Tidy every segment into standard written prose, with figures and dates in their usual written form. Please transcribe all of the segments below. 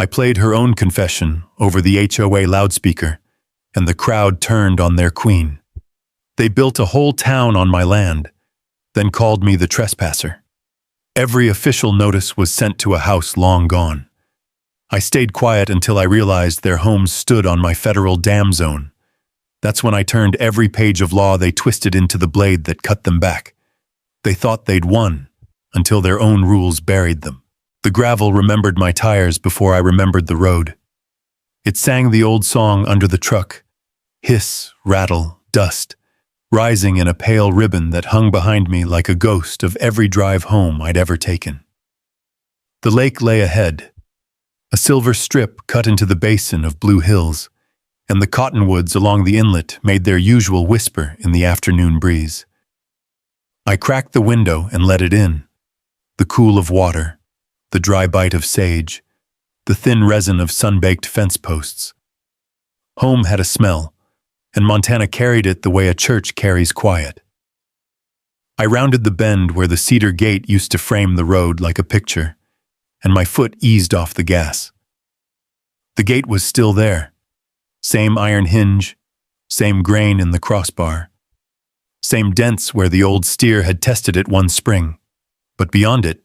I played her own confession over the HOA loudspeaker, and the crowd turned on their queen. They built a whole town on my land, then called me the trespasser. Every official notice was sent to a house long gone. I stayed quiet until I realized their homes stood on my federal dam zone. That's when I turned every page of law they twisted into the blade that cut them back. They thought they'd won, until their own rules buried them. The gravel remembered my tires before I remembered the road. It sang the old song under the truck, hiss, rattle, dust, rising in a pale ribbon that hung behind me like a ghost of every drive home I'd ever taken. The lake lay ahead, a silver strip cut into the basin of blue hills, and the cottonwoods along the inlet made their usual whisper in the afternoon breeze. I cracked the window and let it in, the cool of water, the dry bite of sage, the thin resin of sun-baked fence posts. Home had a smell, and Montana carried it the way a church carries quiet. I rounded the bend where the cedar gate used to frame the road like a picture, and my foot eased off the gas. The gate was still there, same iron hinge, same grain in the crossbar, same dents where the old steer had tested it one spring, but beyond it,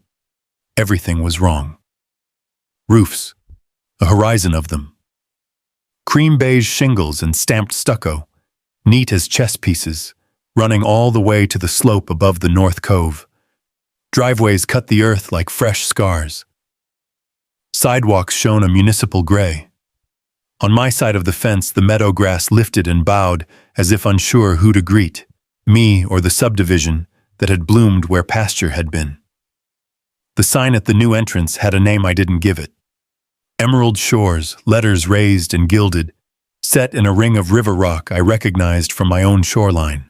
everything was wrong. Roofs, a horizon of them. Cream beige shingles and stamped stucco, neat as chess pieces, running all the way to the slope above the North Cove. Driveways cut the earth like fresh scars. Sidewalks shone a municipal gray. On my side of the fence, the meadow grass lifted and bowed as if unsure who to greet, me or the subdivision that had bloomed where pasture had been. The sign at the new entrance had a name I didn't give it. Emerald Shores, letters raised and gilded, set in a ring of river rock I recognized from my own shoreline.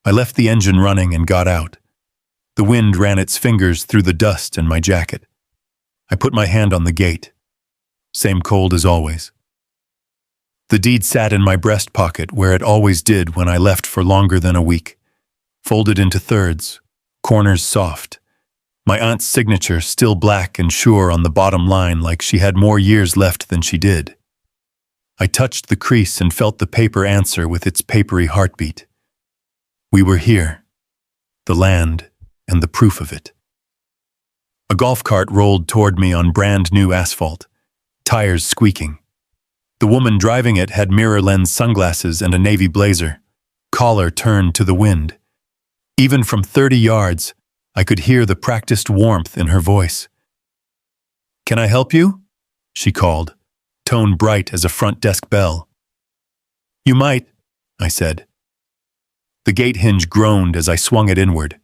I left the engine running and got out. The wind ran its fingers through the dust and my jacket. I put my hand on the gate. Same cold as always. The deed sat in my breast pocket where it always did when I left for longer than a week, folded into thirds, corners soft. My aunt's signature still black and sure on the bottom line like she had more years left than she did. I touched the crease and felt the paper answer with its papery heartbeat. We were here, the land and the proof of it. A golf cart rolled toward me on brand new asphalt, tires squeaking. The woman driving it had mirror lens sunglasses and a navy blazer, collar turned to the wind. Even from 30 yards, I could hear the practiced warmth in her voice. "Can I help you?" she called, tone bright as a front desk bell. "You might," I said. The gate hinge groaned as I swung it inward.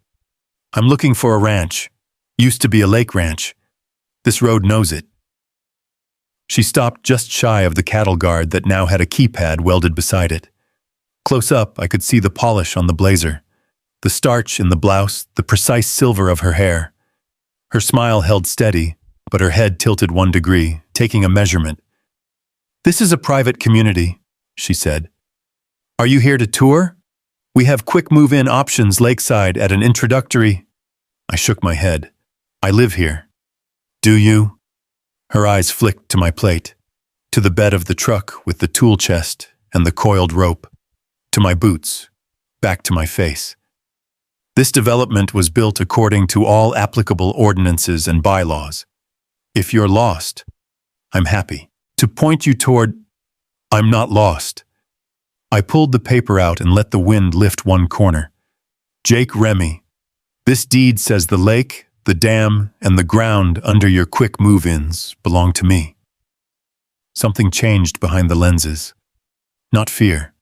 "I'm looking for a ranch. Used to be a lake ranch. This road knows it." She stopped just shy of the cattle guard that now had a keypad welded beside it. Close up, I could see the polish on the blazer, the starch in the blouse, the precise silver of her hair. Her smile held steady, but her head tilted 1 degree, taking a measurement. "This is a private community," she said. "Are you here to tour? We have quick move-in options lakeside at an introductory—" I shook my head. "I live here." "Do you?" Her eyes flicked to my plate, to the bed of the truck with the tool chest and the coiled rope, to my boots, back to my face. This development was built according to all applicable ordinances and bylaws. If you're lost, I'm happy to point you toward— I'm not lost. I pulled the paper out and let the wind lift one corner. "Jake Remy, this deed says the lake, the dam, and the ground under your quick move-ins belong to me." Something changed behind the lenses. Not fear.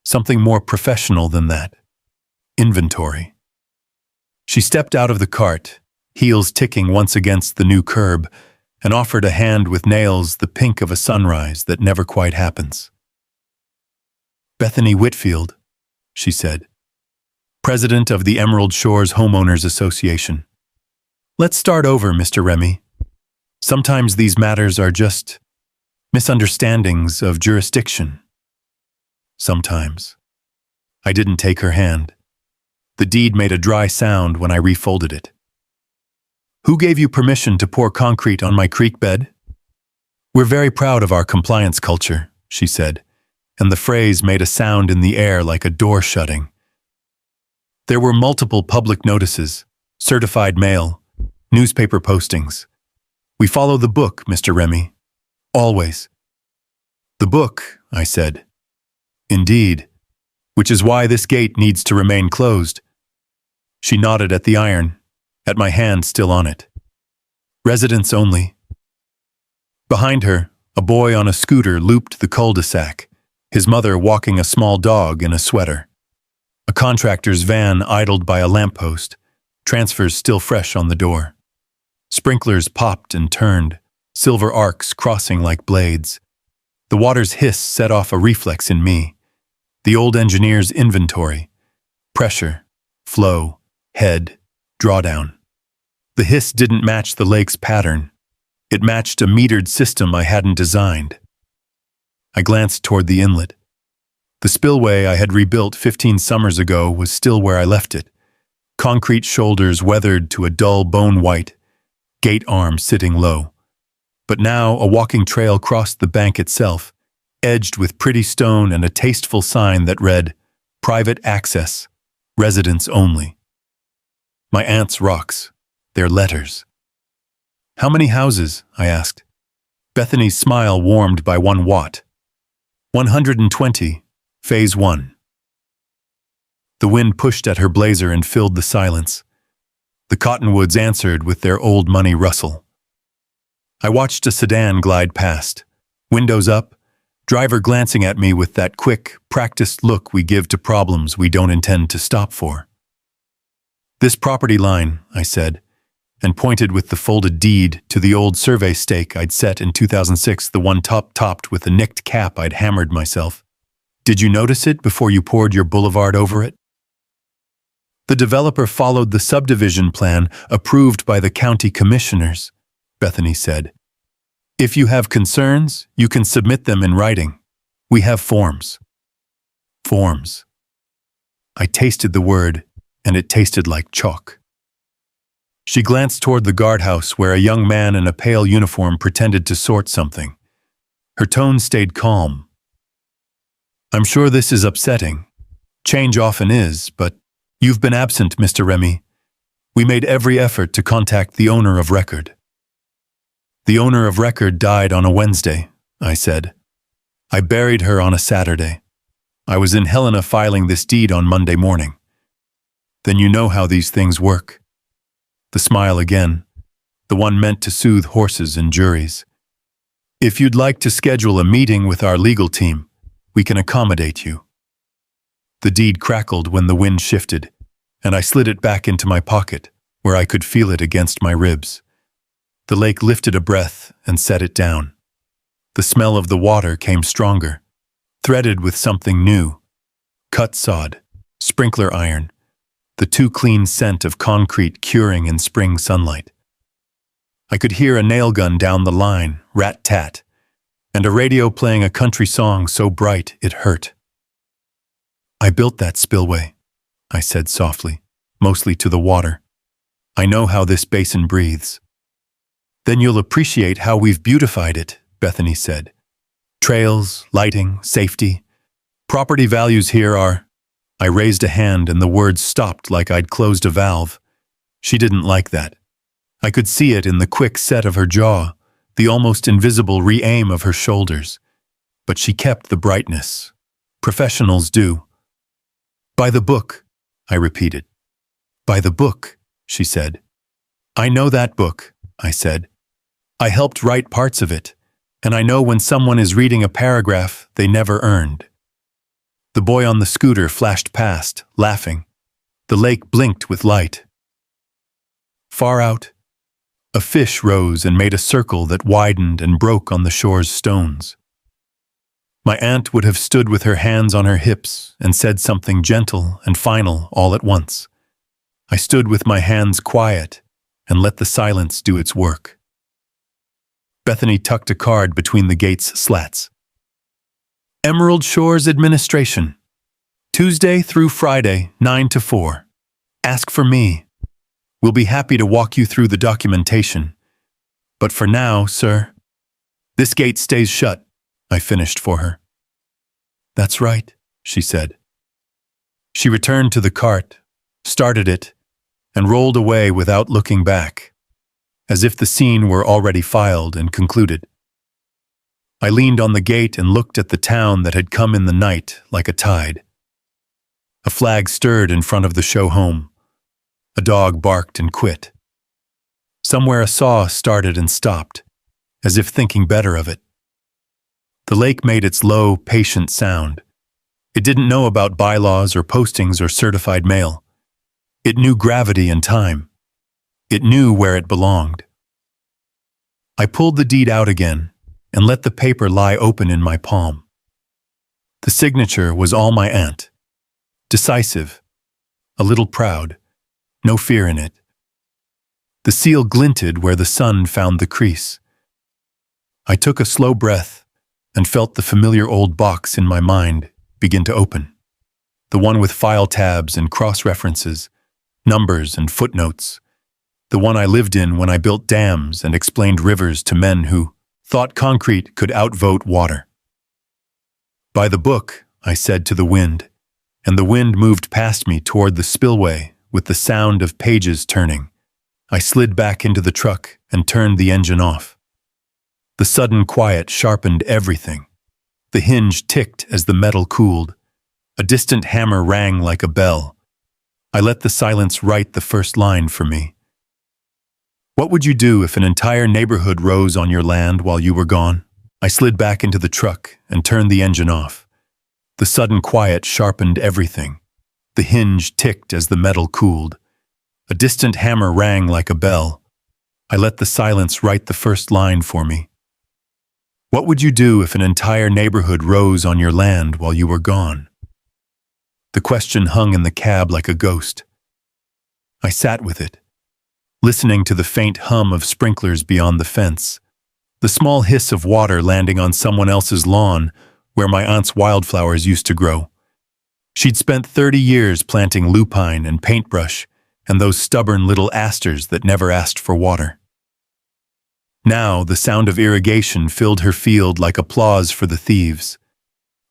Something more professional than that. Inventory. She stepped out of the cart, heels ticking once against the new curb, and offered a hand with nails the pink of a sunrise that never quite happens. "Bethany Whitfield," she said, "President of the Emerald Shores Homeowners Association. Let's start over, Mr. Remy. Sometimes these matters are just misunderstandings of jurisdiction." Sometimes. I didn't take her hand. The deed made a dry sound when I refolded it. "Who gave you permission to pour concrete on my creek bed?" We're very proud of our compliance culture, she said, and the phrase made a sound in the air like a door shutting. There were multiple public notices, certified mail, newspaper postings. We follow the book, Mr. Remy. Always. The book, I said. Indeed. Which is why this gate needs to remain closed. She nodded at the iron, at my hand still on it. Residents only. Behind her, a boy on a scooter looped the cul-de-sac, his mother walking a small dog in a sweater. A contractor's van idled by a lamppost, transfers still fresh on the door. Sprinklers popped and turned, silver arcs crossing like blades. The water's hiss set off a reflex in me. The old engineer's inventory. Pressure, flow, head, drawdown. The hiss didn't match the lake's pattern. It matched a metered system I hadn't designed. I glanced toward the inlet. The spillway I had rebuilt 15 summers ago was still where I left it. Concrete shoulders weathered to a dull bone white, gate arm sitting low. But now a walking trail crossed the bank itself, edged with pretty stone and a tasteful sign that read, "Private access, residents only." My aunt's rocks, their letters. How many houses? I asked. Bethany's smile warmed by 1 watt. 120, phase 1. The wind pushed at her blazer and filled the silence. The cottonwoods answered with their old money rustle. I watched a sedan glide past, windows up, driver glancing at me with that quick, practiced look we give to problems we don't intend to stop for. This property line, I said, and pointed with the folded deed to the old survey stake I'd set in 2006, the one topped with the nicked cap I'd hammered myself. Did you notice it before you poured your boulevard over it? The developer followed the subdivision plan approved by the county commissioners, Bethany said. If you have concerns, you can submit them in writing. We have forms. Forms. I tasted the word, and it tasted like chalk. She glanced toward the guardhouse where a young man in a pale uniform pretended to sort something. Her tone stayed calm. I'm sure this is upsetting. Change often is, but you've been absent, Mr. Remy. We made every effort to contact the owner of record. The owner of record died on a Wednesday, I said. I buried her on a Saturday. I was in Helena filing this deed on Monday morning. Then you know how these things work. The smile again, the one meant to soothe horses and juries. If you'd like to schedule a meeting with our legal team, we can accommodate you. The deed crackled when the wind shifted, and I slid it back into my pocket, where I could feel it against my ribs. The lake lifted a breath and set it down. The smell of the water came stronger, threaded with something new. Cut sod, sprinkler iron, the too clean scent of concrete curing in spring sunlight. I could hear a nail gun down the line, rat-tat, and a radio playing a country song so bright it hurt. I built that spillway, I said softly, mostly to the water. I know how this basin breathes. Then you'll appreciate how we've beautified it, Bethany said. Trails, lighting, safety. Property values here are... I raised a hand and the words stopped like I'd closed a valve. She didn't like that. I could see it in the quick set of her jaw, the almost invisible re-aim of her shoulders. But she kept the brightness. Professionals do. By the book, I repeated. By the book, she said. I know that book, I said. I helped write parts of it, and I know when someone is reading a paragraph they never earned. The boy on the scooter flashed past, laughing. The lake blinked with light. Far out, a fish rose and made a circle that widened and broke on the shore's stones. My aunt would have stood with her hands on her hips and said something gentle and final all at once. I stood with my hands quiet and let the silence do its work. Bethany tucked a card between the gate's slats. Emerald Shores Administration. Tuesday through Friday, 9 to 4. Ask for me. We'll be happy to walk you through the documentation. But for now, sir, This gate stays shut, I finished for her. That's right, she said. She returned to the cart, started it, and rolled away without looking back, as if the scene were already filed and concluded. I leaned on the gate and looked at the town that had come in the night like a tide. A flag stirred in front of the show home. A dog barked and quit. Somewhere a saw started and stopped, as if thinking better of it. The lake made its low, patient sound. It didn't know about bylaws or postings or certified mail. It knew gravity and time. It knew where it belonged. I pulled the deed out again and let the paper lie open in my palm. The signature was all my aunt. Decisive, a little proud, no fear in it. The seal glinted where the sun found the crease. I took a slow breath and felt the familiar old box in my mind begin to open. The one with file tabs and cross-references, numbers and footnotes. The one I lived in when I built dams and explained rivers to men who thought concrete could outvote water. By the book, I said to the wind, and the wind moved past me toward the spillway with the sound of pages turning. I slid back into the truck and turned the engine off. The sudden quiet sharpened everything. The hinge ticked as the metal cooled. A distant hammer rang like a bell. I let the silence write the first line for me. What would you do if an entire neighborhood rose on your land while you were gone? I slid back into the truck and turned the engine off. The sudden quiet sharpened everything. The hinge ticked as the metal cooled. A distant hammer rang like a bell. I let the silence write the first line for me. What would you do if an entire neighborhood rose on your land while you were gone? The question hung in the cab like a ghost. I sat with it, listening to the faint hum of sprinklers beyond the fence, the small hiss of water landing on someone else's lawn where my aunt's wildflowers used to grow. She'd spent 30 years planting lupine and paintbrush and those stubborn little asters that never asked for water. Now the sound of irrigation filled her field like applause for the thieves.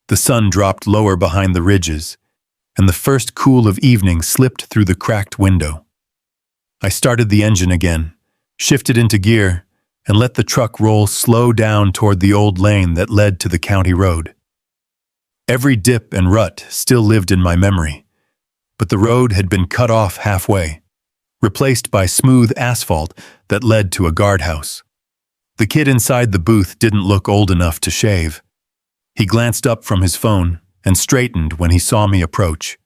The sun dropped lower behind the ridges, and the first cool of evening slipped through the cracked window. I started the engine again, shifted into gear, and let the truck roll slow down toward the old lane that led to the county road. Every dip and rut still lived in my memory, but the road had been cut off halfway, replaced by smooth asphalt that led to a guardhouse. The kid inside the booth didn't look old enough to shave. He glanced up from his phone and straightened when he saw me approach.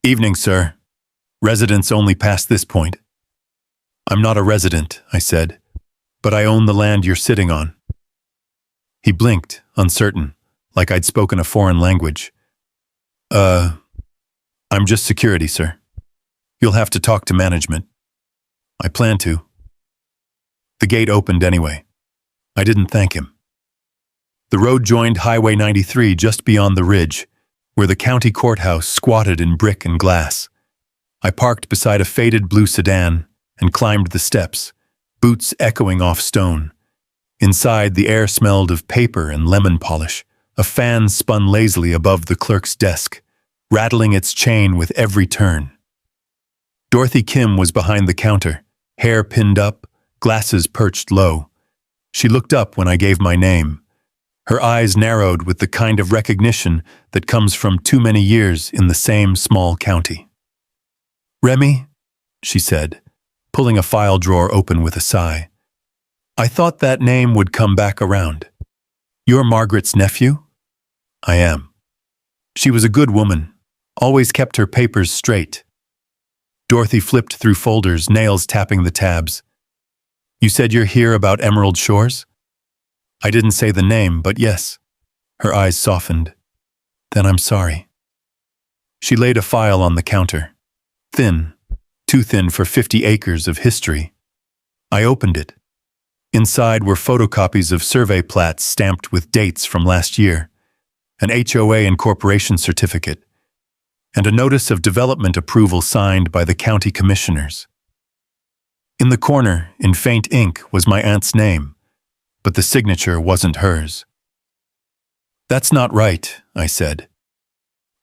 "Evening, sir. Residents only past this point." "I'm not a resident," I said, "but I own the land you're sitting on." He blinked, uncertain, like I'd spoken a foreign language. I'm just security, sir. You'll have to talk to management." "I plan to." The gate opened anyway. I didn't thank him. The road joined Highway 93 just beyond the ridge, where the county courthouse squatted in brick and glass. I parked beside a faded blue sedan and climbed the steps, boots echoing off stone. Inside, the air smelled of paper and lemon polish. A fan spun lazily above the clerk's desk, rattling its chain with every turn. Dorothy Kim was behind the counter, hair pinned up, glasses perched low. She looked up when I gave my name. Her eyes narrowed with the kind of recognition that comes from too many years in the same small county. "Remy," she said, pulling a file drawer open with a sigh. "I thought that name would come back around. You're Margaret's nephew?" "I am." She was a good woman, always kept her papers straight. Dorothy flipped through folders, nails tapping the tabs. "You said you're here about Emerald Shores?" I didn't say the name, but yes. Her eyes softened. "Then I'm sorry." She laid a file on the counter. Thin, too thin for 50 acres of history. I opened it. Inside were photocopies of survey plats stamped with dates from last year, an HOA incorporation certificate, and a notice of development approval signed by the county commissioners. In the corner, in faint ink, was my aunt's name, but the signature wasn't hers. "That's not right," I said.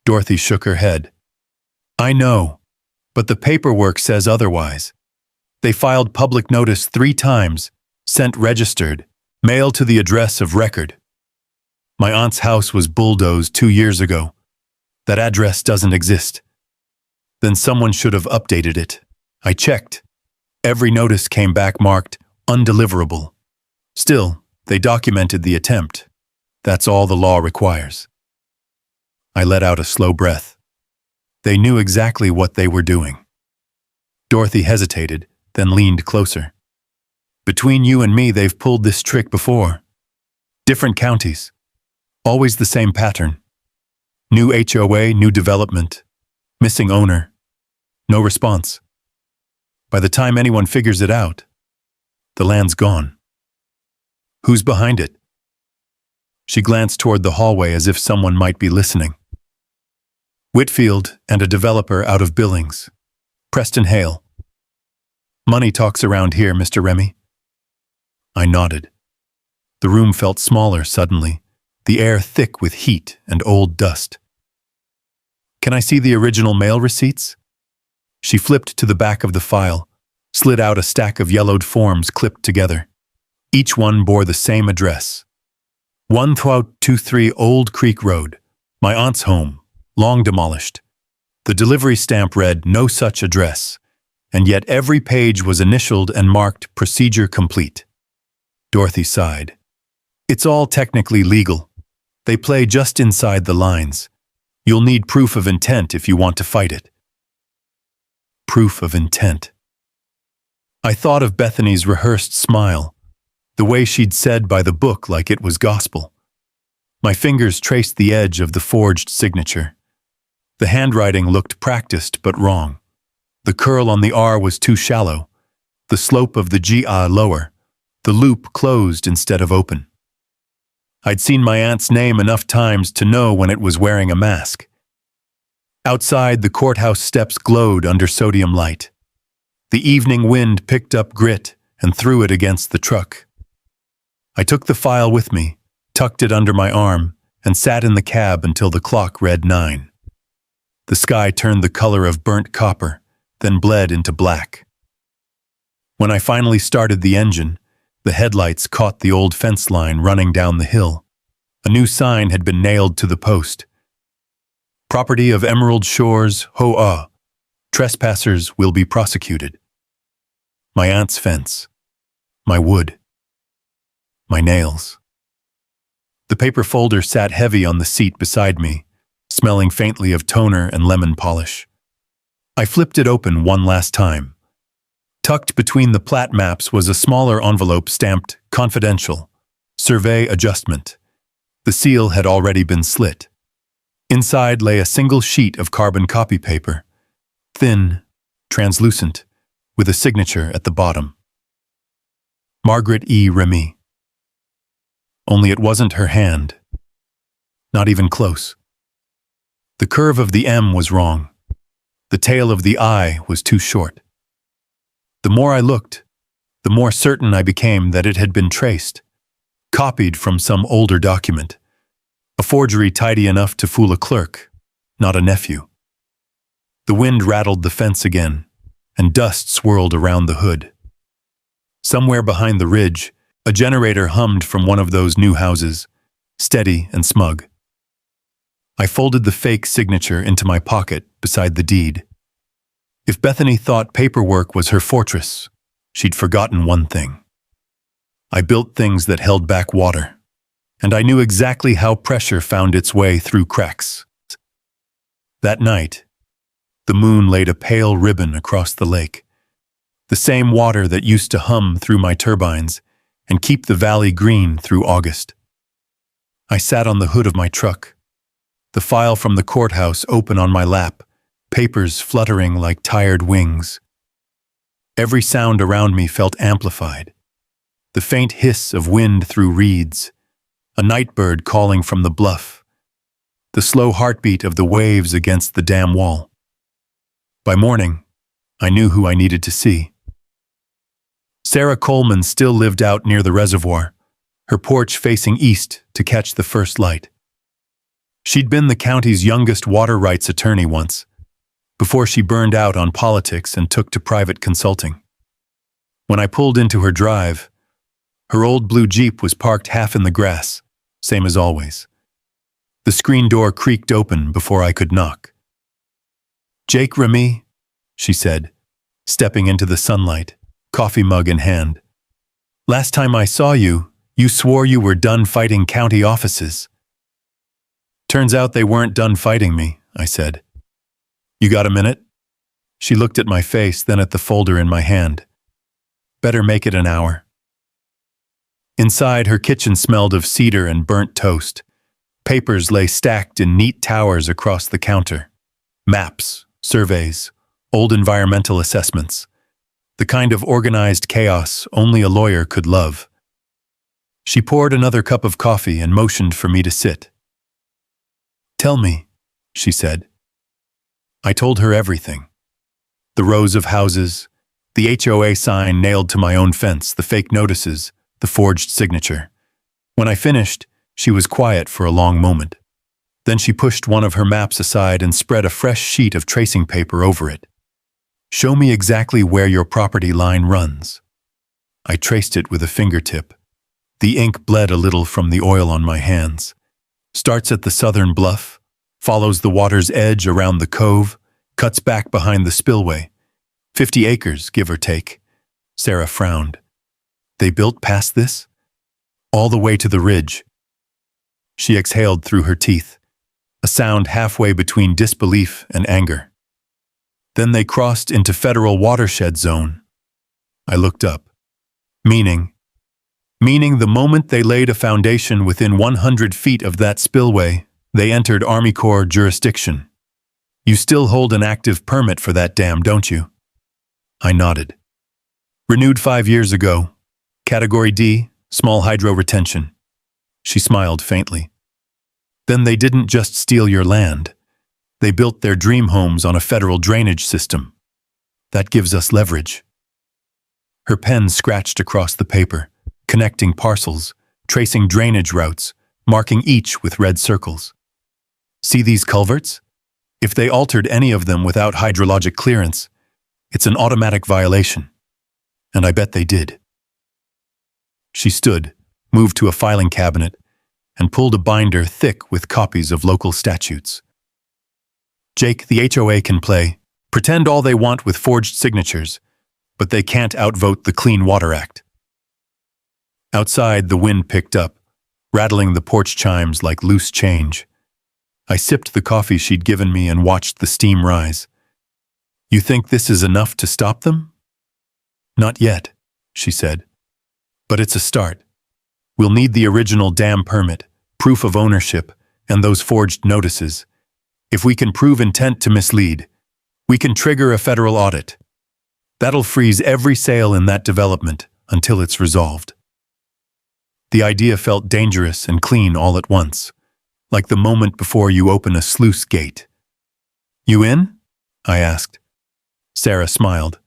Dorothy shook her head. "I know, but the paperwork says otherwise. They filed public notice 3 times, sent registered, mailed to the address of record. My aunt's house was bulldozed 2 years ago. That address doesn't exist. Then someone should have updated it. I checked. Every notice came back marked undeliverable. Still, they documented the attempt. That's all the law requires." I let out a slow breath. They knew exactly what they were doing. Dorothy hesitated, then leaned closer. "Between you and me, they've pulled this trick before. Different counties. Always the same pattern. New HOA, new development. Missing owner. No response. By the time anyone figures it out, the land's gone. Who's behind it?" She glanced toward the hallway as if someone might be listening. "Whitfield and a developer out of Billings. Preston Hale. Money talks around here, Mr. Remy." I nodded. The room felt smaller suddenly, the air thick with heat and old dust. "Can I see the original mail receipts?" She flipped to the back of the file, slid out a stack of yellowed forms clipped together. Each one bore the same address. 1223 Old Creek Road, my aunt's home, long demolished. The delivery stamp read no such address, and yet every page was initialed and marked procedure complete. Dorothy sighed. "It's all technically legal. They play just inside the lines. You'll need proof of intent if you want to fight it." Proof of intent. I thought of Bethany's rehearsed smile, the way she'd said by the book like it was gospel. My fingers traced the edge of the forged signature. The handwriting looked practiced but wrong. The curl on the R was too shallow, the slope of the GA lower, the loop closed instead of open. I'd seen my aunt's name enough times to know when it was wearing a mask. Outside, the courthouse steps glowed under sodium light. The evening wind picked up grit and threw it against the truck. I took the file with me, tucked it under my arm, and sat in the cab until the clock read 9. The sky turned the color of burnt copper, then bled into black. When I finally started the engine, the headlights caught the old fence line running down the hill. A new sign had been nailed to the post. "Property of Emerald Shores, Hoa. Trespassers will be prosecuted." My aunt's fence. My wood. My nails. The paper folder sat heavy on the seat beside me, smelling faintly of toner and lemon polish. I flipped it open one last time. Tucked between the plat maps was a smaller envelope stamped "Confidential. Survey Adjustment." The seal had already been slit. Inside lay a single sheet of carbon copy paper, thin, translucent, with a signature at the bottom. Margaret E. Remy. Only it wasn't her hand. Not even close. The curve of the M was wrong. The tail of the I was too short. The more I looked, the more certain I became that it had been traced, copied from some older document. A forgery tidy enough to fool a clerk, not a nephew. The wind rattled the fence again, and dust swirled around the hood. Somewhere behind the ridge, a generator hummed from one of those new houses, steady and smug. I folded the fake signature into my pocket beside the deed. If Bethany thought paperwork was her fortress, she'd forgotten one thing. I built things that held back water, and I knew exactly how pressure found its way through cracks. That night, the moon laid a pale ribbon across the lake, the same water that used to hum through my turbines and keep the valley green through August. I sat on the hood of my truck, the file from the courthouse open on my lap, papers fluttering like tired wings. Every sound around me felt amplified. The faint hiss of wind through reeds, a night bird calling from the bluff, the slow heartbeat of the waves against the dam wall. By morning, I knew who I needed to see. Sarah Coleman still lived out near the reservoir, her porch facing east to catch the first light. She'd been the county's youngest water rights attorney once, before she burned out on politics and took to private consulting. When I pulled into her drive, her old blue Jeep was parked half in the grass, same as always. The screen door creaked open before I could knock. "Jake Remy," she said, stepping into the sunlight, coffee mug in hand. "Last time I saw you, you swore you were done fighting county offices." "Turns out they weren't done fighting me," I said. "You got a minute?" She looked at my face, then at the folder in my hand. "Better make it an hour." Inside, her kitchen smelled of cedar and burnt toast. Papers lay stacked in neat towers across the counter. Maps, surveys, old environmental assessments. The kind of organized chaos only a lawyer could love. She poured another cup of coffee and motioned for me to sit. "Tell me," she said. I told her everything. The rows of houses, the HOA sign nailed to my own fence, the fake notices, the forged signature. When I finished, she was quiet for a long moment. Then she pushed one of her maps aside and spread a fresh sheet of tracing paper over it. "Show me exactly where your property line runs." I traced it with a fingertip. The ink bled a little from the oil on my hands. "Starts at the southern bluff, follows the water's edge around the cove, cuts back behind the spillway. 50 acres, give or take." Sarah frowned. "They built past this?" "All the way to the ridge." She exhaled through her teeth, a sound halfway between disbelief and anger. "Then they crossed into federal watershed zone." I looked up. Meaning the moment they laid a foundation within 100 feet of that spillway, they entered Army Corps jurisdiction. "You still hold an active permit for that dam, don't you?" I nodded. "Renewed 5 years ago. Category D, small hydro retention." She smiled faintly. "Then they didn't just steal your land. They built their dream homes on a federal drainage system. That gives us leverage." Her pen scratched across the paper, connecting parcels, tracing drainage routes, marking each with red circles. "See these culverts? If they altered any of them without hydrologic clearance, it's an automatic violation. And I bet they did." She stood, moved to a filing cabinet, and pulled a binder thick with copies of local statutes. "Jake, the HOA can pretend all they want with forged signatures, but they can't outvote the Clean Water Act." Outside, the wind picked up, rattling the porch chimes like loose change. I sipped the coffee she'd given me and watched the steam rise. "You think this is enough to stop them?" "Not yet," she said. "But it's a start. We'll need the original dam permit, proof of ownership, and those forged notices. If we can prove intent to mislead, we can trigger a federal audit. That'll freeze every sale in that development until it's resolved." The idea felt dangerous and clean all at once, like the moment before you open a sluice gate. "You in?" I asked. Sarah smiled.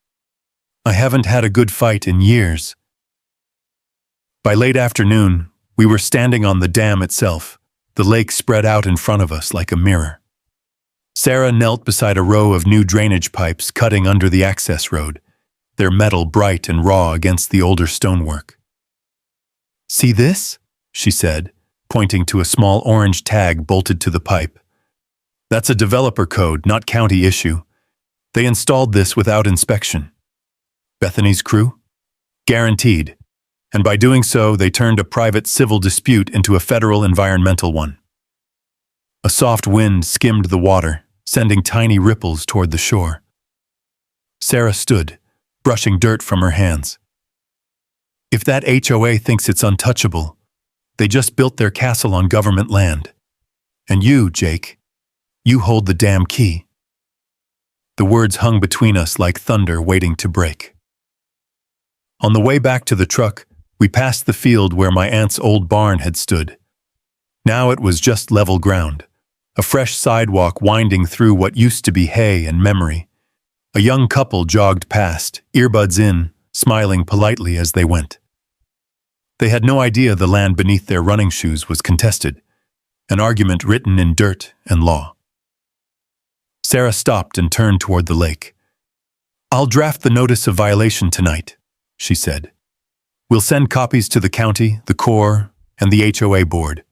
"I haven't had a good fight in years." By late afternoon, we were standing on the dam itself, the lake spread out in front of us like a mirror. Sarah knelt beside a row of new drainage pipes cutting under the access road, their metal bright and raw against the older stonework. "See this?" she said, pointing to a small orange tag bolted to the pipe. "That's a developer code, not county issue. They installed this without inspection." "Bethany's crew?" "Guaranteed. And by doing so, they turned a private civil dispute into a federal environmental one." A soft wind skimmed the water, sending tiny ripples toward the shore. Sarah stood, brushing dirt from her hands. "If that HOA thinks it's untouchable, they just built their castle on government land. And you, Jake, you hold the damn key." The words hung between us like thunder waiting to break. On the way back to the truck, we passed the field where my aunt's old barn had stood. Now it was just level ground, a fresh sidewalk winding through what used to be hay and memory. A young couple jogged past, earbuds in, smiling politely as they went. They had no idea the land beneath their running shoes was contested, an argument written in dirt and law. Sarah stopped and turned toward the lake. "I'll draft the notice of violation tonight," she said. "We'll send copies to the county, the Corps, and the HOA board.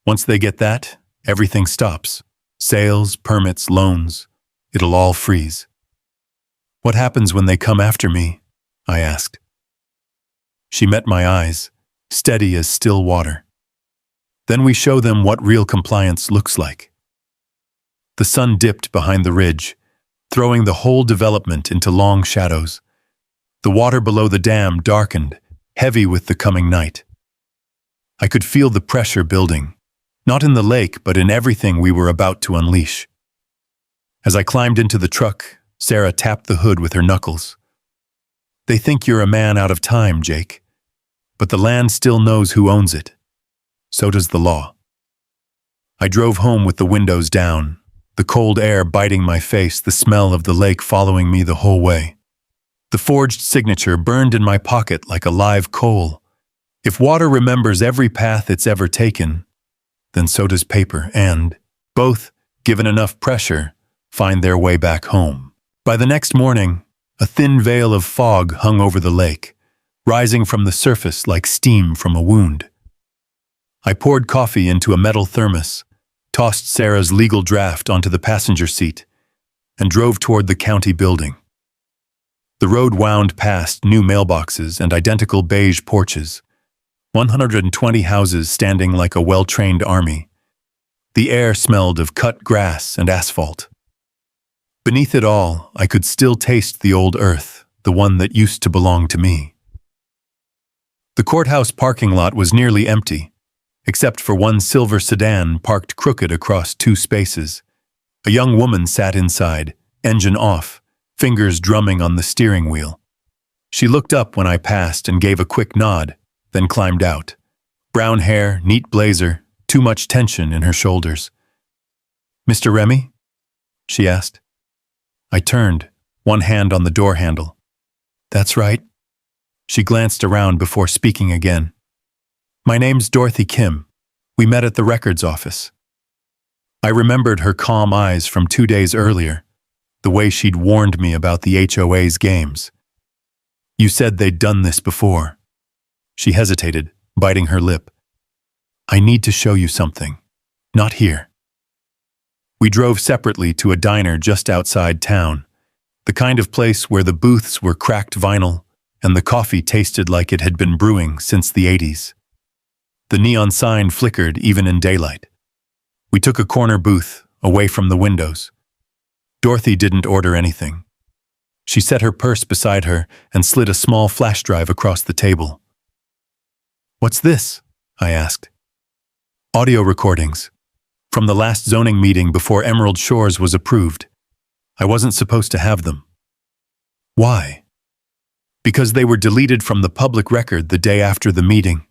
Once they get that, everything stops. Sales, permits, loans. It'll all freeze." "What happens when they come after me?" I asked. She met my eyes, steady as still water. "Then we show them what real compliance looks like." The sun dipped behind the ridge, throwing the whole development into long shadows. The water below the dam darkened, heavy with the coming night. I could feel the pressure building, not in the lake but in everything we were about to unleash. As I climbed into the truck, Sarah tapped the hood with her knuckles. "They think you're a man out of time, Jake. But the land still knows who owns it. So does the law." I drove home with the windows down, the cold air biting my face, the smell of the lake following me the whole way. The forged signature burned in my pocket like a live coal. If water remembers every path it's ever taken, then so does paper and, both, given enough pressure, find their way back home. By the next morning, a thin veil of fog hung over the lake, rising from the surface like steam from a wound. I poured coffee into a metal thermos, tossed Sarah's legal draft onto the passenger seat, and drove toward the county building. The road wound past new mailboxes and identical beige porches, 120 houses standing like a well-trained army. The air smelled of cut grass and asphalt. Beneath it all, I could still taste the old earth, the one that used to belong to me. The courthouse parking lot was nearly empty, except for one silver sedan parked crooked across two spaces. A young woman sat inside, engine off, fingers drumming on the steering wheel. She looked up when I passed and gave a quick nod, then climbed out. Brown hair, neat blazer, too much tension in her shoulders. "Mr. Remy?" she asked. I turned, one hand on the door handle. "That's right." She glanced around before speaking again. "My name's Dorothy Kim. We met at the records office." I remembered her calm eyes from 2 days earlier, the way she'd warned me about the HOA's games. "You said they'd done this before." She hesitated, biting her lip. "I need to show you something. Not here." We drove separately to a diner just outside town, the kind of place where the booths were cracked vinyl and the coffee tasted like it had been brewing since the 80s. The neon sign flickered even in daylight. We took a corner booth, away from the windows. Dorothy didn't order anything. She set her purse beside her and slid a small flash drive across the table. "What's this?" I asked. "Audio recordings. From the last zoning meeting before Emerald Shores was approved. I wasn't supposed to have them." "Why?" "Because they were deleted from the public record the day after the meeting."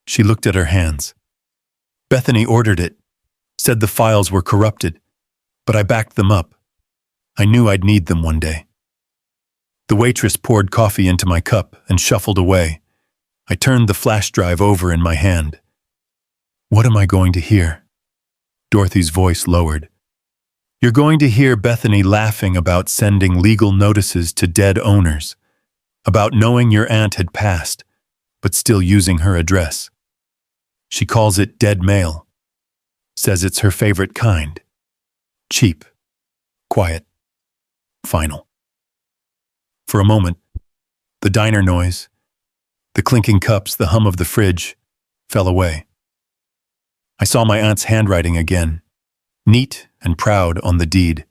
She looked at her hands. "Bethany ordered it, said the files were corrupted, but I backed them up. I knew I'd need them one day." The waitress poured coffee into my cup and shuffled away. I turned the flash drive over in my hand. "What am I going to hear?" Dorothy's voice lowered. "You're going to hear Bethany laughing about sending legal notices to dead owners, about knowing your aunt had passed, but still using her address. She calls it dead mail. Says it's her favorite kind. Cheap. Quiet. Final." For a moment, the diner noise, the clinking cups, the hum of the fridge, fell away. I saw my aunt's handwriting again, neat and proud on the deed,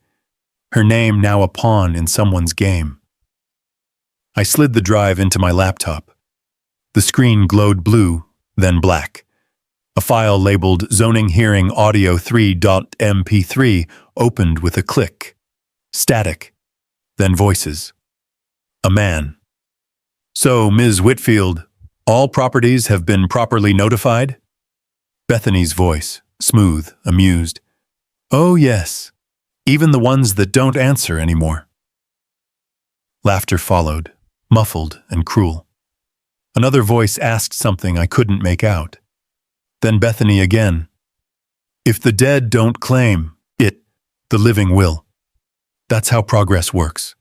her name now a pawn in someone's game. I slid the drive into my laptop. The screen glowed blue, then black. A file labeled Zoning Hearing Audio 3.mp3 opened with a click. Static, then voices. A man. "So, Ms. Whitfield, all properties have been properly notified?" Bethany's voice, smooth, amused. "Oh, yes. Even the ones that don't answer anymore." Laughter followed, muffled and cruel. Another voice asked something I couldn't make out. Then Bethany again. If the dead don't claim it, the living will. That's how progress works.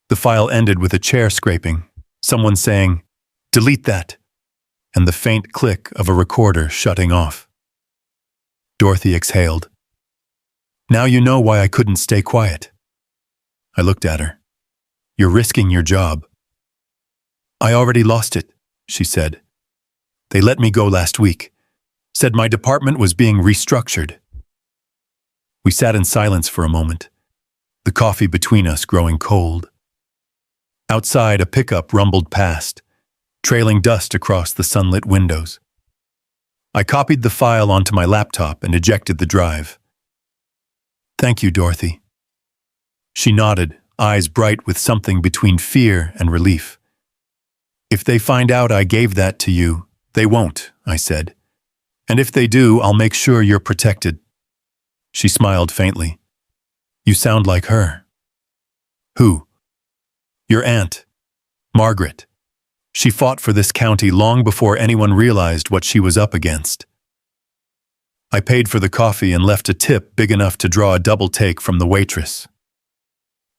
The file ended with a chair scraping, someone saying, "Delete that," and the faint click of a recorder shutting off. Dorothy exhaled. Now you know why I couldn't stay quiet. I looked at her. You're risking your job. I already lost it, she said. They let me go last week. Said my department was being restructured. We sat in silence for a moment, the coffee between us growing cold. Outside, a pickup rumbled past, trailing dust across the sunlit windows. I copied the file onto my laptop and ejected the drive. Thank you, Dorothy. She nodded, eyes bright with something between fear and relief. If they find out I gave that to you, they won't, I said. And if they do, I'll make sure you're protected. She smiled faintly. You sound like her. Who? Your aunt, Margaret. She fought for this county long before anyone realized what she was up against. I paid for the coffee and left a tip big enough to draw a double take from the waitress.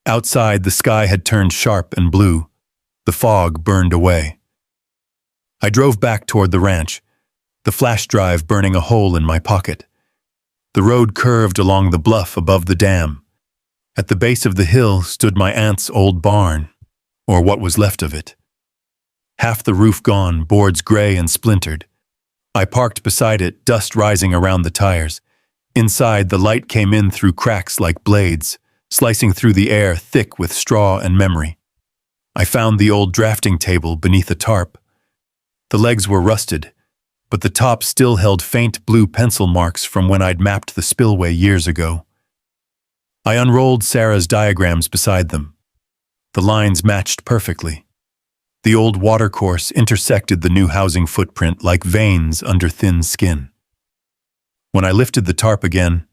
Outside, the sky had turned sharp and blue. The fog burned away. I drove back toward the ranch, the flash drive burning a hole in my pocket. The road curved along the bluff above the dam. At the base of the hill stood my aunt's old barn, or what was left of it. Half the roof gone, boards gray and splintered. I parked beside it, dust rising around the tires. Inside, the light came in through cracks like blades, slicing through the air thick with straw and memory. I found the old drafting table beneath a tarp. The legs were rusted, but the top still held faint blue pencil marks from when I'd mapped the spillway years ago. I unrolled Sarah's diagrams beside them. The lines matched perfectly. The old watercourse intersected the new housing footprint like veins under thin skin. When I lifted the tarp again,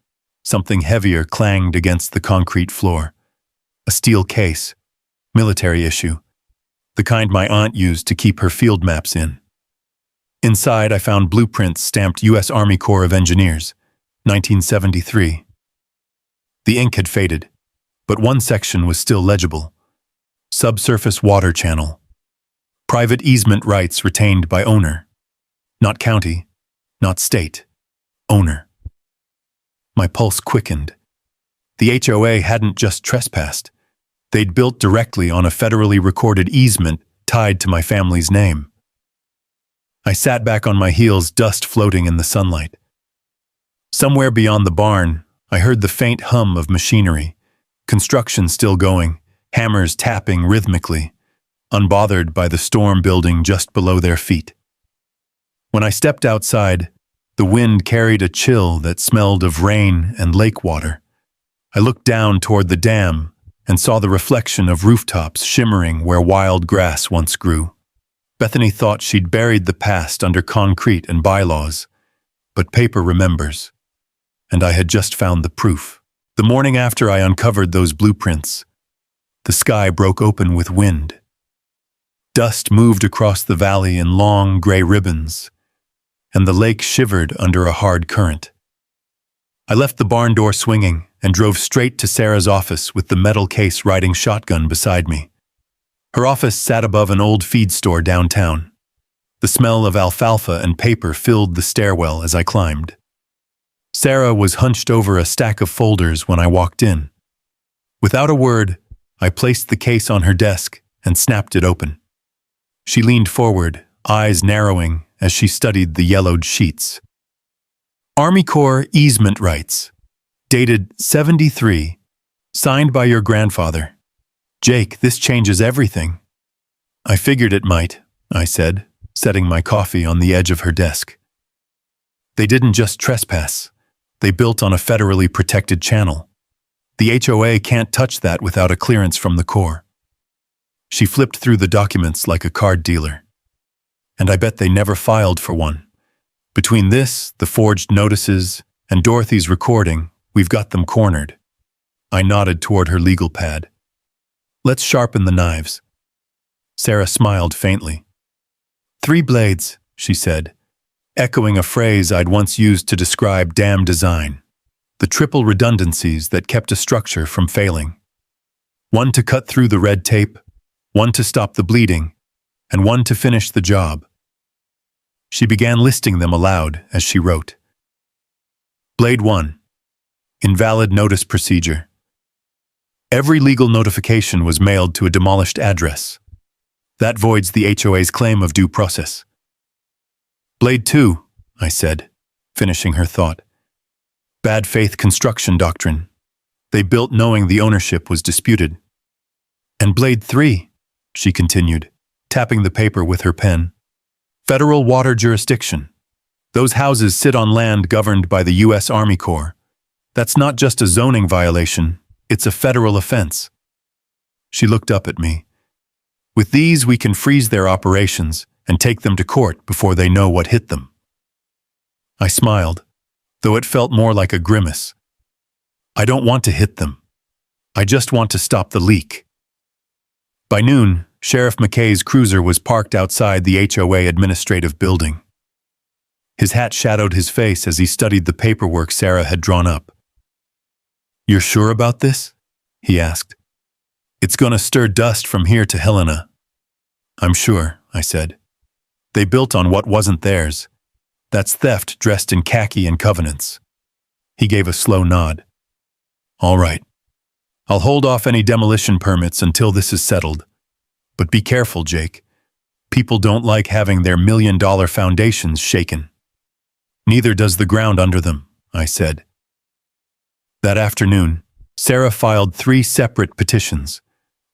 something heavier clanged against the concrete floor. A steel case, military issue, the kind my aunt used to keep her field maps in. Inside, I found blueprints stamped U.S. Army Corps of Engineers, 1973. The ink had faded, but one section was still legible. Subsurface water channel. Private easement rights retained by owner. Not county, not state. Owner. My pulse quickened. The HOA hadn't just trespassed. They'd built directly on a federally recorded easement tied to my family's name. I sat back on my heels, dust floating in the sunlight. Somewhere beyond the barn, I heard the faint hum of machinery, construction still going, hammers tapping rhythmically, unbothered by the storm building just below their feet. When I stepped outside, the wind carried a chill that smelled of rain and lake water. I looked down toward the dam and saw the reflection of rooftops shimmering where wild grass once grew. Bethany thought she'd buried the past under concrete and bylaws, but paper remembers, and I had just found the proof. The morning after I uncovered those blueprints, the sky broke open with wind. Dust moved across the valley in long gray ribbons, and the lake shivered under a hard current. I left the barn door swinging and drove straight to Sarah's office with the metal case riding shotgun beside me. Her office sat above an old feed store downtown. The smell of alfalfa and paper filled the stairwell as I climbed. Sarah was hunched over a stack of folders when I walked in. Without a word, I placed the case on her desk and snapped it open. She leaned forward, eyes narrowing as she studied the yellowed sheets. Army Corps easement rights, dated 73, signed by your grandfather. Jake, this changes everything. I figured it might, I said, setting my coffee on the edge of her desk. They didn't just trespass. They built on a federally protected channel. The HOA can't touch that without a clearance from the Corps. She flipped through the documents like a card dealer. And I bet they never filed for one. Between this, the forged notices, and Dorothy's recording, we've got them cornered. I nodded toward her legal pad. Let's sharpen the knives. Sarah smiled faintly. 3 blades, she said, echoing a phrase I'd once used to describe dam design. The triple redundancies that kept a structure from failing. One to cut through the red tape, one to stop the bleeding, and one to finish the job. She began listing them aloud as she wrote. Blade 1. Invalid notice procedure. Every legal notification was mailed to a demolished address. That voids the HOA's claim of due process. Blade 2, I said, finishing her thought. Bad faith construction doctrine. They built knowing the ownership was disputed. And Blade 3, she continued, tapping the paper with her pen. Federal water jurisdiction. Those houses sit on land governed by the U.S. Army Corps. That's not just a zoning violation, it's a federal offense. She looked up at me. With these, we can freeze their operations and take them to court before they know what hit them. I smiled, though it felt more like a grimace. I don't want to hit them. I just want to stop the leak. By noon, Sheriff McKay's cruiser was parked outside the HOA administrative building. His hat shadowed his face as he studied the paperwork Sarah had drawn up. You're sure about this? He asked. It's going to stir dust from here to Helena. I'm sure, I said. They built on what wasn't theirs. That's theft dressed in khaki and covenants. He gave a slow nod. All right. I'll hold off any demolition permits until this is settled. But be careful, Jake. People don't like having their $1,000,000 foundations shaken. Neither does the ground under them, I said. That afternoon, Sarah filed 3 separate petitions.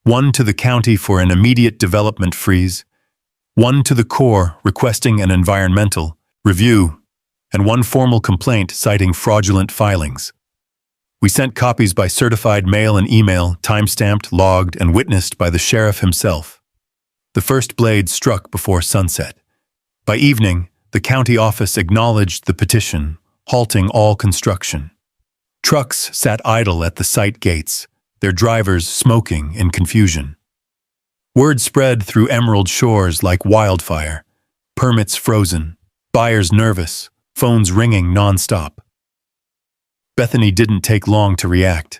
One to the county for an immediate development freeze, one to the Corps requesting an environmental review, and one formal complaint citing fraudulent filings. We sent copies by certified mail and email, time-stamped, logged, and witnessed by the sheriff himself. The first blade struck before sunset. By evening, the county office acknowledged the petition, halting all construction. Trucks sat idle at the site gates, their drivers smoking in confusion. Word spread through Emerald Shores like wildfire. Permits frozen, buyers nervous, phones ringing nonstop. Bethany didn't take long to react.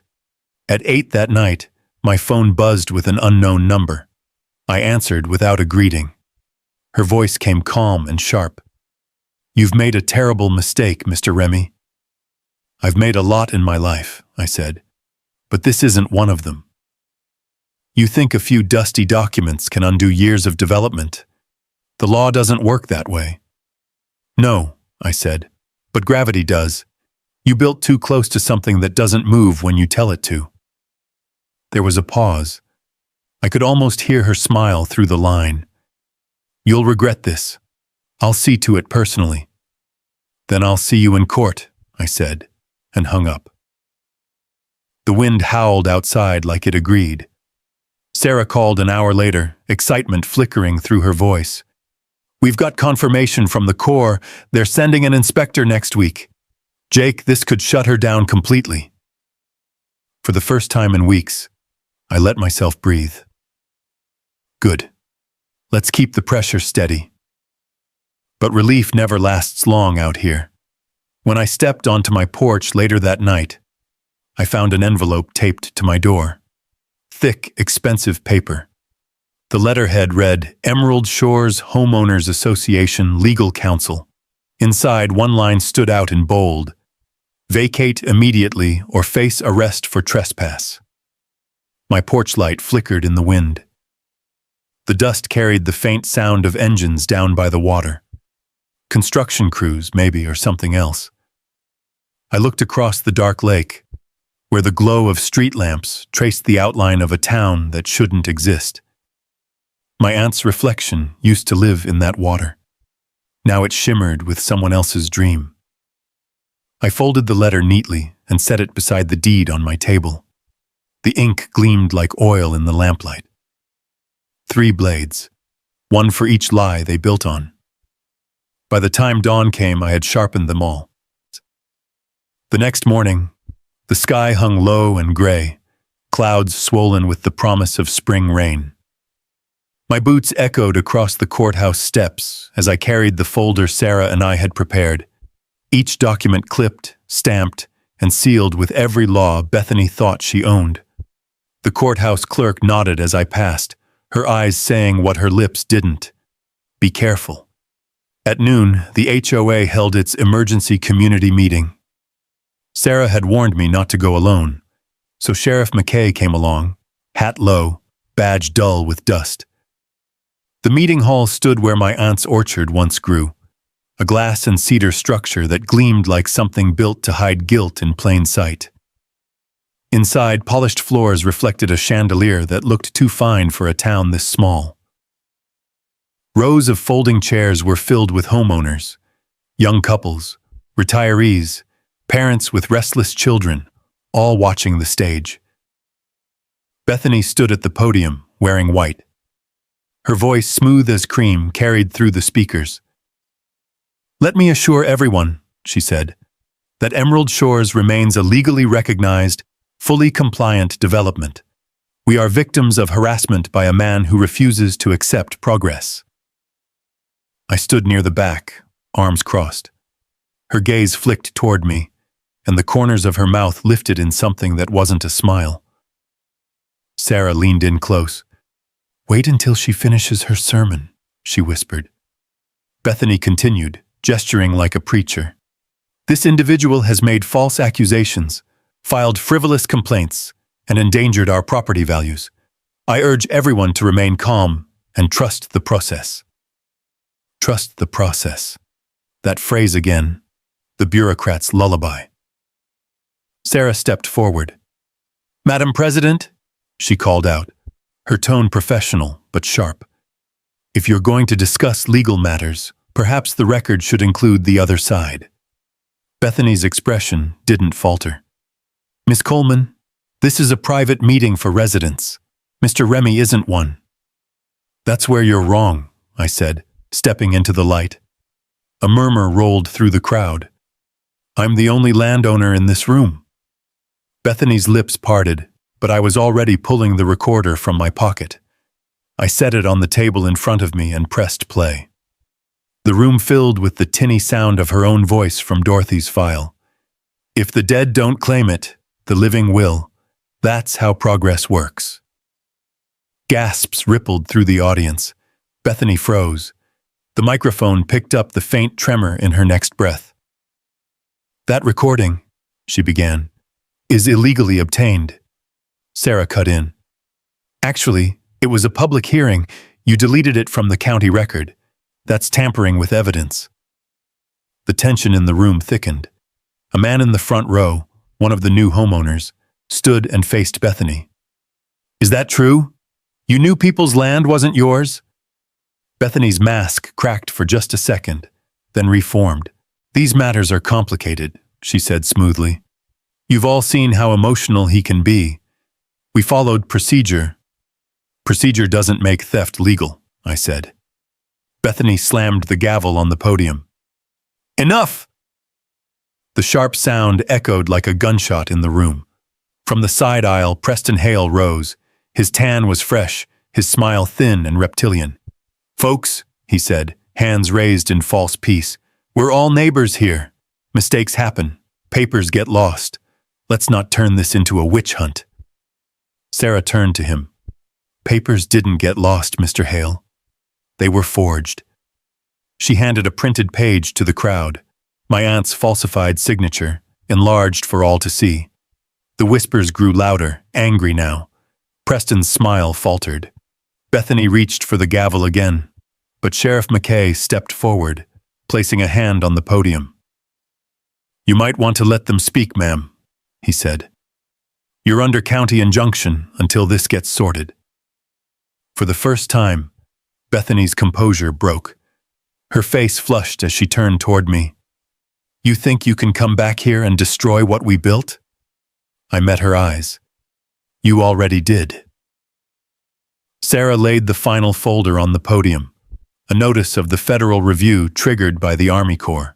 At 8 that night, my phone buzzed with an unknown number. I answered without a greeting. Her voice came calm and sharp. You've made a terrible mistake, Mr. Remy. I've made a lot in my life, I said, but this isn't one of them. You think a few dusty documents can undo years of development. The law doesn't work that way. No, I said, but gravity does. You built too close to something that doesn't move when you tell it to. There was a pause. I could almost hear her smile through the line. You'll regret this. I'll see to it personally. Then I'll see you in court, I said, and hung up. The wind howled outside like it agreed. Sarah called an hour later, excitement flickering through her voice. We've got confirmation from the Corps. They're sending an inspector next week. Jake, this could shut her down completely. For the first time in weeks, I let myself breathe. Good. Let's keep the pressure steady. But relief never lasts long out here. When I stepped onto my porch later that night, I found an envelope taped to my door. Thick, expensive paper. The letterhead read, Emerald Shores Homeowners Association Legal Counsel. Inside, one line stood out in bold. Vacate immediately or face arrest for trespass. My porch light flickered in the wind. The dust carried the faint sound of engines down by the water. Construction crews, maybe, or something else. I looked across the dark lake, where the glow of street lamps traced the outline of a town that shouldn't exist. My aunt's reflection used to live in that water. Now it shimmered with someone else's dream. I folded the letter neatly and set it beside the deed on my table. The ink gleamed like oil in the lamplight. 3 blades, one for each lie they built on. By the time dawn came, I had sharpened them all. The next morning, the sky hung low and gray, clouds swollen with the promise of spring rain. My boots echoed across the courthouse steps as I carried the folder Sarah and I had prepared, each document clipped, stamped, and sealed with every law Bethany thought she owned. The courthouse clerk nodded as I passed, her eyes saying what her lips didn't. Be careful. At noon, the HOA held its emergency community meeting. Sarah had warned me not to go alone, so Sheriff McKay came along, hat low, badge dull with dust. The meeting hall stood where my aunt's orchard once grew, a glass and cedar structure that gleamed like something built to hide guilt in plain sight. Inside, polished floors reflected a chandelier that looked too fine for a town this small. Rows of folding chairs were filled with homeowners, young couples, retirees, parents with restless children, all watching the stage. Bethany stood at the podium, wearing white. Her voice, smooth as cream, carried through the speakers. "Let me assure everyone," she said, "that Emerald Shores remains a legally recognized, fully compliant development. We are victims of harassment by a man who refuses to accept progress." I stood near the back, arms crossed. Her gaze flicked toward me, and the corners of her mouth lifted in something that wasn't a smile. Sarah leaned in close. "Wait until she finishes her sermon," she whispered. Bethany continued, gesturing like a preacher. "This individual has made false accusations, filed frivolous complaints, and endangered our property values. I urge everyone to remain calm and trust the process." Trust the process. That phrase again, the bureaucrat's lullaby. Sarah stepped forward. "Madam President," she called out, her tone professional but sharp. "If you're going to discuss legal matters, perhaps the record should include the other side." Bethany's expression didn't falter. "Miss Coleman, this is a private meeting for residents. Mr. Remy isn't one." "That's where you're wrong," I said, stepping into the light. A murmur rolled through the crowd. "I'm the only landowner in this room." Bethany's lips parted, but I was already pulling the recorder from my pocket. I set it on the table in front of me and pressed play. The room filled with the tinny sound of her own voice from Dorothy's file. "If the dead don't claim it, the living will. That's how progress works." Gasps rippled through the audience. Bethany froze. The microphone picked up the faint tremor in her next breath. "That recording," she began, "is illegally obtained." Sarah cut in. "Actually, it was a public hearing. You deleted it from the county record. That's tampering with evidence." The tension in the room thickened. A man in the front row, one of the new homeowners, stood and faced Bethany. "Is that true? You knew people's land wasn't yours?" Bethany's mask cracked for just a second, then reformed. "These matters are complicated," she said smoothly. "You've all seen how emotional he can be. We followed procedure." "Procedure doesn't make theft legal," I said. Bethany slammed the gavel on the podium. "Enough!" The sharp sound echoed like a gunshot in the room. From the side aisle, Preston Hale rose. His tan was fresh, his smile thin and reptilian. "Folks," he said, hands raised in false peace, "we're all neighbors here. Mistakes happen. Papers get lost. Let's not turn this into a witch hunt." Sarah turned to him. "Papers didn't get lost, Mr. Hale. They were forged." She handed a printed page to the crowd, my aunt's falsified signature, enlarged for all to see. The whispers grew louder, angry now. Preston's smile faltered. Bethany reached for the gavel again, but Sheriff McKay stepped forward, placing a hand on the podium. "You might want to let them speak, ma'am," he said. "You're under county injunction until this gets sorted." For the first time, Bethany's composure broke. Her face flushed as she turned toward me. "You think you can come back here and destroy what we built?" I met her eyes. "You already did." Sarah laid the final folder on the podium, a notice of the Federal Review triggered by the Army Corps.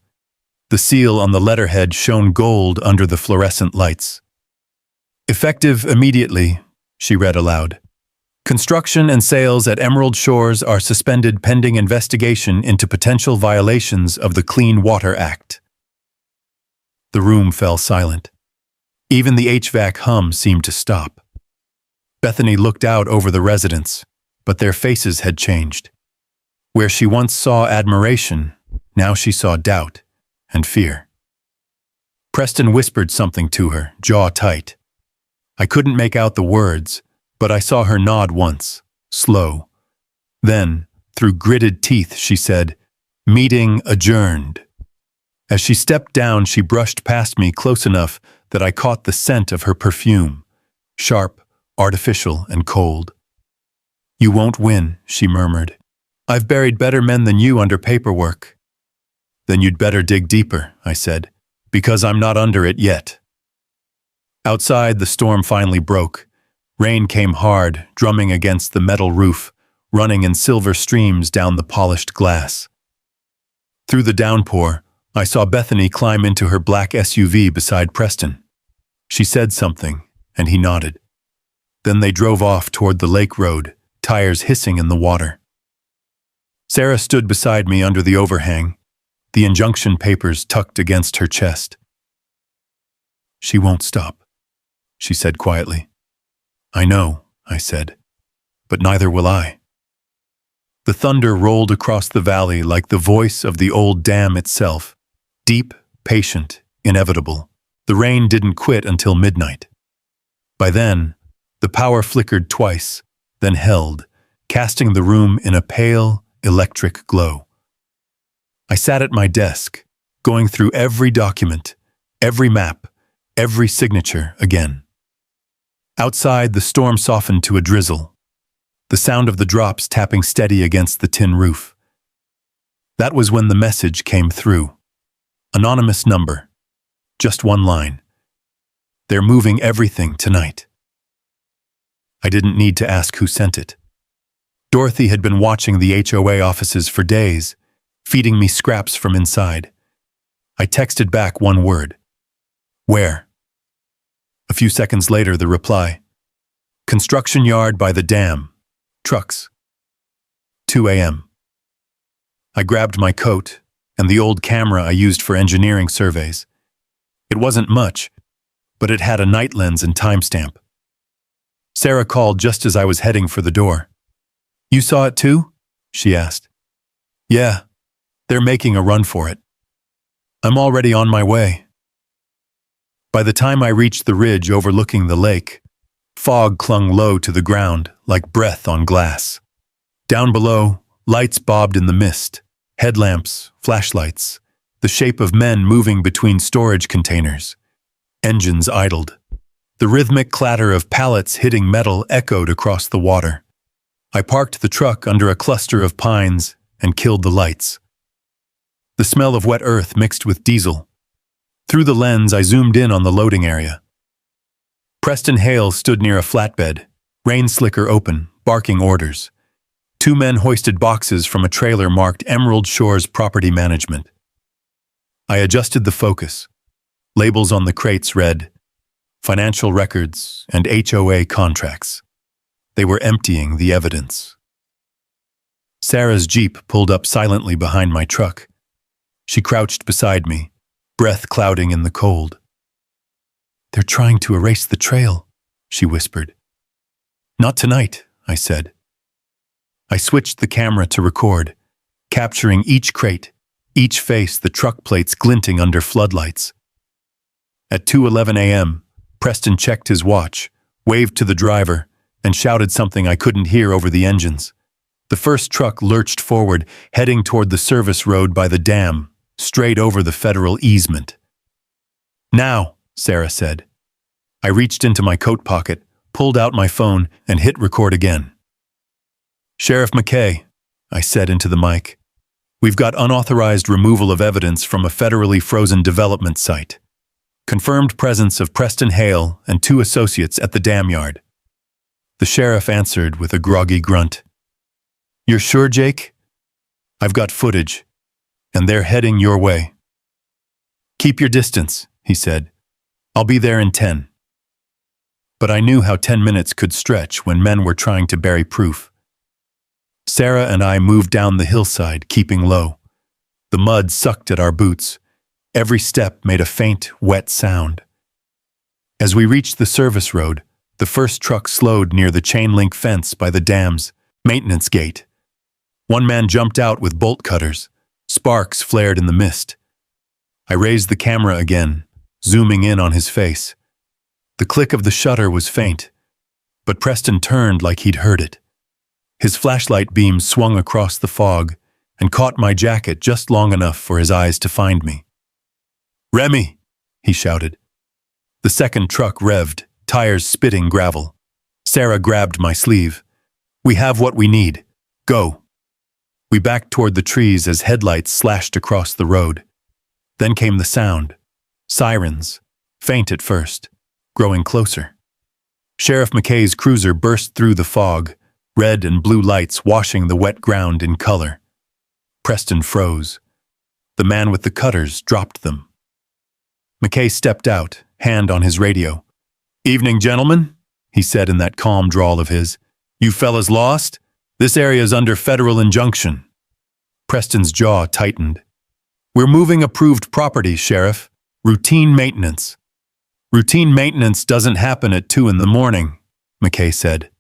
The seal on the letterhead shone gold under the fluorescent lights. "Effective immediately," she read aloud. Construction and sales at Emerald Shores are suspended pending investigation into potential violations of the Clean Water Act. The room fell silent. Even the HVAC hum seemed to stop. Bethany looked out over the residents, but their faces had changed. Where she once saw admiration, now she saw doubt and fear. Preston whispered something to her, jaw tight. I couldn't make out the words, but I saw her nod once, slow. Then, through gritted teeth, she said, "Meeting adjourned." As she stepped down, she brushed past me close enough that I caught the scent of her perfume, sharp, artificial, and cold. "You won't win," she murmured. "I've buried better men than you under paperwork." "Then you'd better dig deeper," I said, "because I'm not under it yet." Outside, the storm finally broke. Rain came hard, drumming against the metal roof, running in silver streams down the polished glass. Through the downpour, I saw Bethany climb into her black SUV beside Preston. She said something, and he nodded. Then they drove off toward the lake road, tires hissing in the water. Sarah stood beside me under the overhang, the injunction papers tucked against her chest. "She won't stop," she said quietly. "I know," I said, "but neither will I." The thunder rolled across the valley like the voice of the old dam itself, deep, patient, inevitable. The rain didn't quit until midnight. By then, the power flickered twice, then held, casting the room in a pale, electric glow. I sat at my desk, going through every document, every map, every signature again. Outside, the storm softened to a drizzle, the sound of the drops tapping steady against the tin roof. That was when the message came through. Anonymous number. Just one line. "They're moving everything tonight." I didn't need to ask who sent it. Dorothy had been watching the HOA offices for days, feeding me scraps from inside. I texted back one word. "Where?" A few seconds later, the reply. "Construction yard by the dam. Trucks. 2 a.m. I grabbed my coat and the old camera I used for engineering surveys. It wasn't much, but it had a night lens and timestamp. Sarah called just as I was heading for the door. "You saw it too?" she asked. "Yeah, they're making a run for it. I'm already on my way." By the time I reached the ridge overlooking the lake, fog clung low to the ground like breath on glass. Down below, lights bobbed in the mist, headlamps, flashlights, the shape of men moving between storage containers. Engines idled. The rhythmic clatter of pallets hitting metal echoed across the water. I parked the truck under a cluster of pines and killed the lights. The smell of wet earth mixed with diesel. Through the lens, I zoomed in on the loading area. Preston Hale stood near a flatbed, rain slicker open, barking orders. 2 men hoisted boxes from a trailer marked Emerald Shores Property Management. I adjusted the focus. Labels on the crates read, "Financial records and HOA contracts." They were emptying the evidence. Sarah's Jeep pulled up silently behind my truck. She crouched beside me, breath clouding in the cold. "They're trying to erase the trail," she whispered. "Not tonight," I said. I switched the camera to record, capturing each crate, each face, the truck plates glinting under floodlights. At 2:11 a.m., Preston checked his watch, waved to the driver, and shouted something I couldn't hear over the engines. The first truck lurched forward, heading toward the service road by the dam, straight over the federal easement. "Now," Sarah said. I reached into my coat pocket, pulled out my phone, and hit record again. "Sheriff McKay," I said into the mic, "we've got unauthorized removal of evidence from a federally frozen development site. Confirmed presence of Preston Hale and 2 associates at the dam yard." The sheriff answered with a groggy grunt. "You're sure, Jake?" "I've got footage, and they're heading your way." "Keep your distance," he said. "I'll be there in 10. but I knew how 10 minutes could stretch when men were trying to bury proof. Sarah and I moved down the hillside, keeping low. The mud sucked at our boots. Every step made a faint, wet sound. As we reached the service road, the first truck slowed near the chain-link fence by the dam's maintenance gate. One man jumped out with bolt cutters. Sparks flared in the mist. I raised the camera again, zooming in on his face. The click of the shutter was faint, but Preston turned like he'd heard it. His flashlight beam swung across the fog and caught my jacket just long enough for his eyes to find me. "Remy!" he shouted. The second truck revved, tires spitting gravel. Sarah grabbed my sleeve. "We have what we need. Go." We backed toward the trees as headlights slashed across the road. Then came the sound. Sirens, faint at first, growing closer. Sheriff McKay's cruiser burst through the fog, red and blue lights washing the wet ground in color. Preston froze. The man with the cutters dropped them. McKay stepped out, hand on his radio. "Evening, gentlemen," he said in that calm drawl of his. "You fellas lost? This area is under federal injunction." Preston's jaw tightened. "We're moving approved property, Sheriff. Routine maintenance." "Routine maintenance doesn't happen at 2 a.m, McKay said.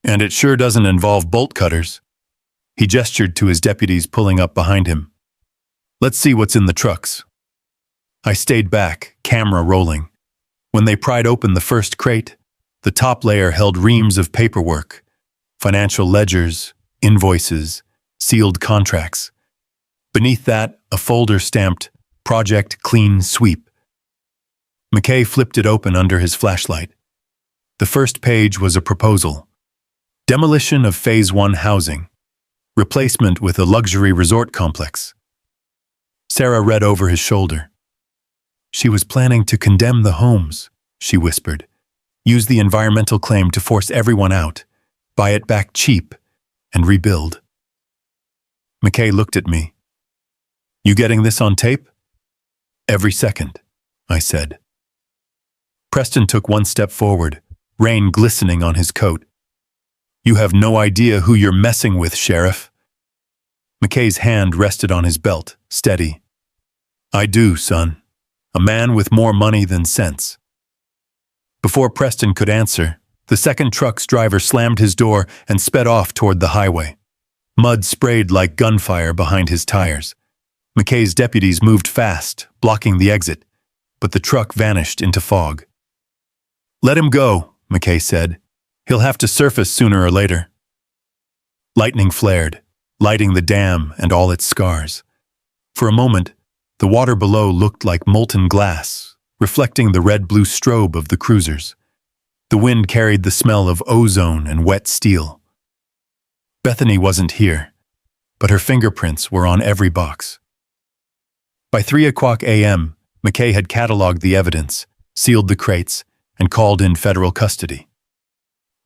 "And it sure doesn't involve bolt cutters." He gestured to his deputies pulling up behind him. "Let's see what's in the trucks." I stayed back, camera rolling. When they pried open the first crate, the top layer held reams of paperwork, financial ledgers, invoices, sealed contracts. Beneath that, a folder stamped, "Project Clean Sweep." McKay flipped it open under his flashlight. The first page was a proposal. Demolition of Phase 1 housing. Replacement with a luxury resort complex. Sarah read over his shoulder. "She was planning to condemn the homes," she whispered. "Use the environmental claim to force everyone out, buy it back cheap, and rebuild." McKay looked at me. "You getting this on tape?" "Every second," I said. Preston took one step forward, rain glistening on his coat. "You have no idea who you're messing with, Sheriff." McKay's hand rested on his belt, steady. "I do, son. A man with more money than sense." Before Preston could answer, the second truck's driver slammed his door and sped off toward the highway. Mud sprayed like gunfire behind his tires. McKay's deputies moved fast, blocking the exit, but the truck vanished into fog. "Let him go," McKay said. "He'll have to surface sooner or later." Lightning flared, lighting the dam and all its scars. For a moment, the water below looked like molten glass, reflecting the red-blue strobe of the cruisers. The wind carried the smell of ozone and wet steel. Bethany wasn't here, but her fingerprints were on every box. By 3 a.m, McKay had cataloged the evidence, sealed the crates, and called in federal custody.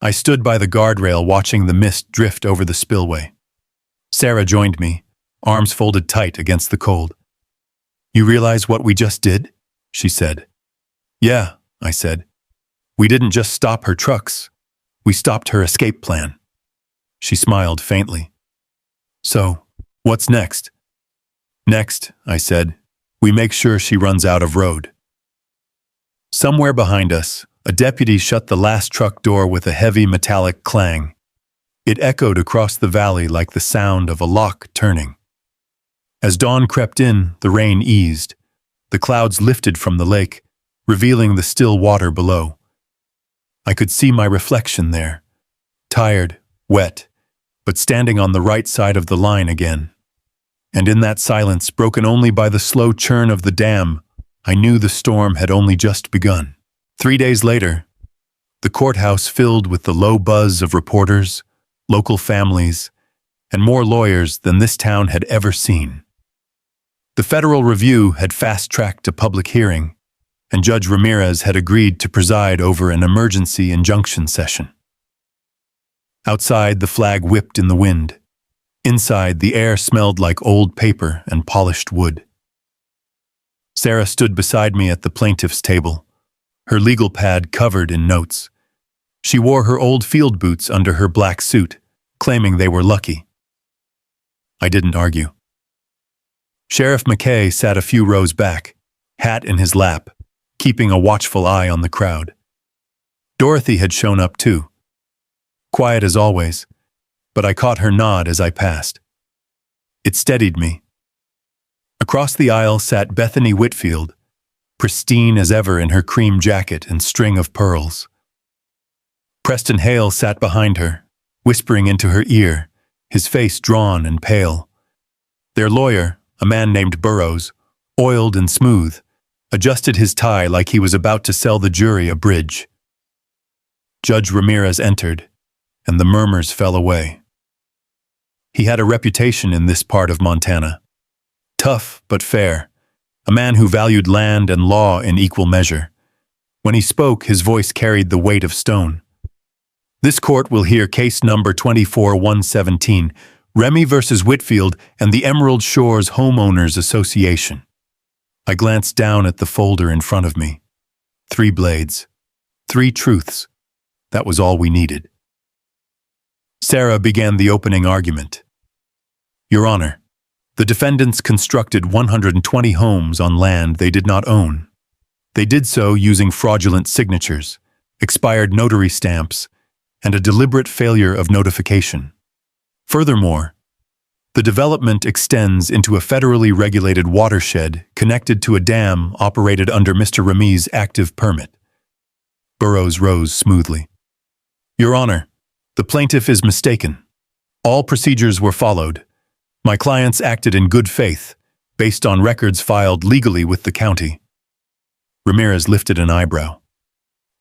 I stood by the guardrail watching the mist drift over the spillway. Sarah joined me, arms folded tight against the cold. "You realize what we just did?" she said. "Yeah," I said. "We didn't just stop her trucks. We stopped her escape plan." She smiled faintly. "So, what's next?" "Next," I said, "we make sure she runs out of road." Somewhere behind us, a deputy shut the last truck door with a heavy metallic clang. It echoed across the valley like the sound of a lock turning. As dawn crept in, the rain eased. The clouds lifted from the lake, revealing the still water below. I could see my reflection there, tired, wet, but standing on the right side of the line again. And in that silence, broken only by the slow churn of the dam, I knew the storm had only just begun. 3 days later, the courthouse filled with the low buzz of reporters, local families, and more lawyers than this town had ever seen. The Federal Review had fast-tracked a public hearing, and Judge Ramirez had agreed to preside over an emergency injunction session. Outside, the flag whipped in the wind. Inside, the air smelled like old paper and polished wood. Sarah stood beside me at the plaintiff's table, her legal pad covered in notes, She wore her old field boots under her black suit, claiming they were lucky. I didn't argue. Sheriff McKay sat a few rows back, hat in his lap, keeping a watchful eye on the crowd. Dorothy had shown up too. Quiet as always, but I caught her nod as I passed. It steadied me. Across the aisle sat Bethany Whitfield, pristine as ever in her cream jacket and string of pearls. Preston Hale sat behind her, whispering into her ear, his face drawn and pale. Their lawyer, a man named Burrows, oiled and smooth, adjusted his tie like he was about to sell the jury a bridge. Judge Ramirez entered, and the murmurs fell away. He had a reputation in this part of Montana. Tough but fair, a man who valued land and law in equal measure. When he spoke, his voice carried the weight of stone. This court will hear case number 24-117, Remy versus Whitfield and the Emerald Shores Homeowners Association. I glanced down at the folder in front of me. 3 blades. 3 truths. That was all we needed. Sarah began the opening argument. Your Honor, the defendants constructed 120 homes on land they did not own. They did so using fraudulent signatures, expired notary stamps, and a deliberate failure of notification. Furthermore, the development extends into a federally regulated watershed connected to a dam operated under Mr. Remy's active permit. Burrows rose smoothly. Your Honor, the plaintiff is mistaken. All procedures were followed. My clients acted in good faith, based on records filed legally with the county. Ramirez lifted an eyebrow.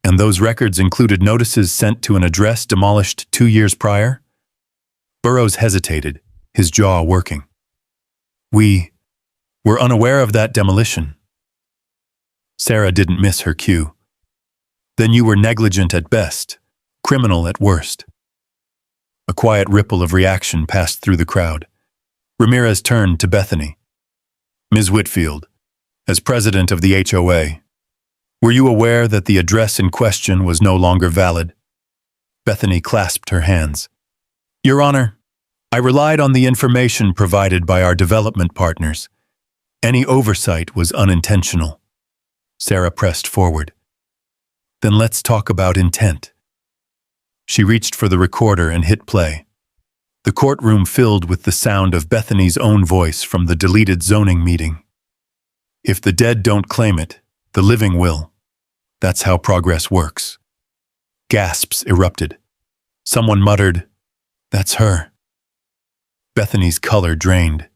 And those records included notices sent to an address demolished 2 years prior? Burrows hesitated, his jaw working. We were unaware of that demolition. Sarah didn't miss her cue. Then you were negligent at best, criminal at worst. A quiet ripple of reaction passed through the crowd. Ramirez turned to Bethany. Ms. Whitfield, as president of the HOA, were you aware that the address in question was no longer valid? Bethany clasped her hands. Your Honor, I relied on the information provided by our development partners. Any oversight was unintentional. Sarah pressed forward. Then let's talk about intent. She reached for the recorder and hit play. The courtroom filled with the sound of Bethany's own voice from the deleted zoning meeting. If the dead don't claim it, the living will. That's how progress works. Gasps erupted. Someone muttered, That's her. Bethany's color drained.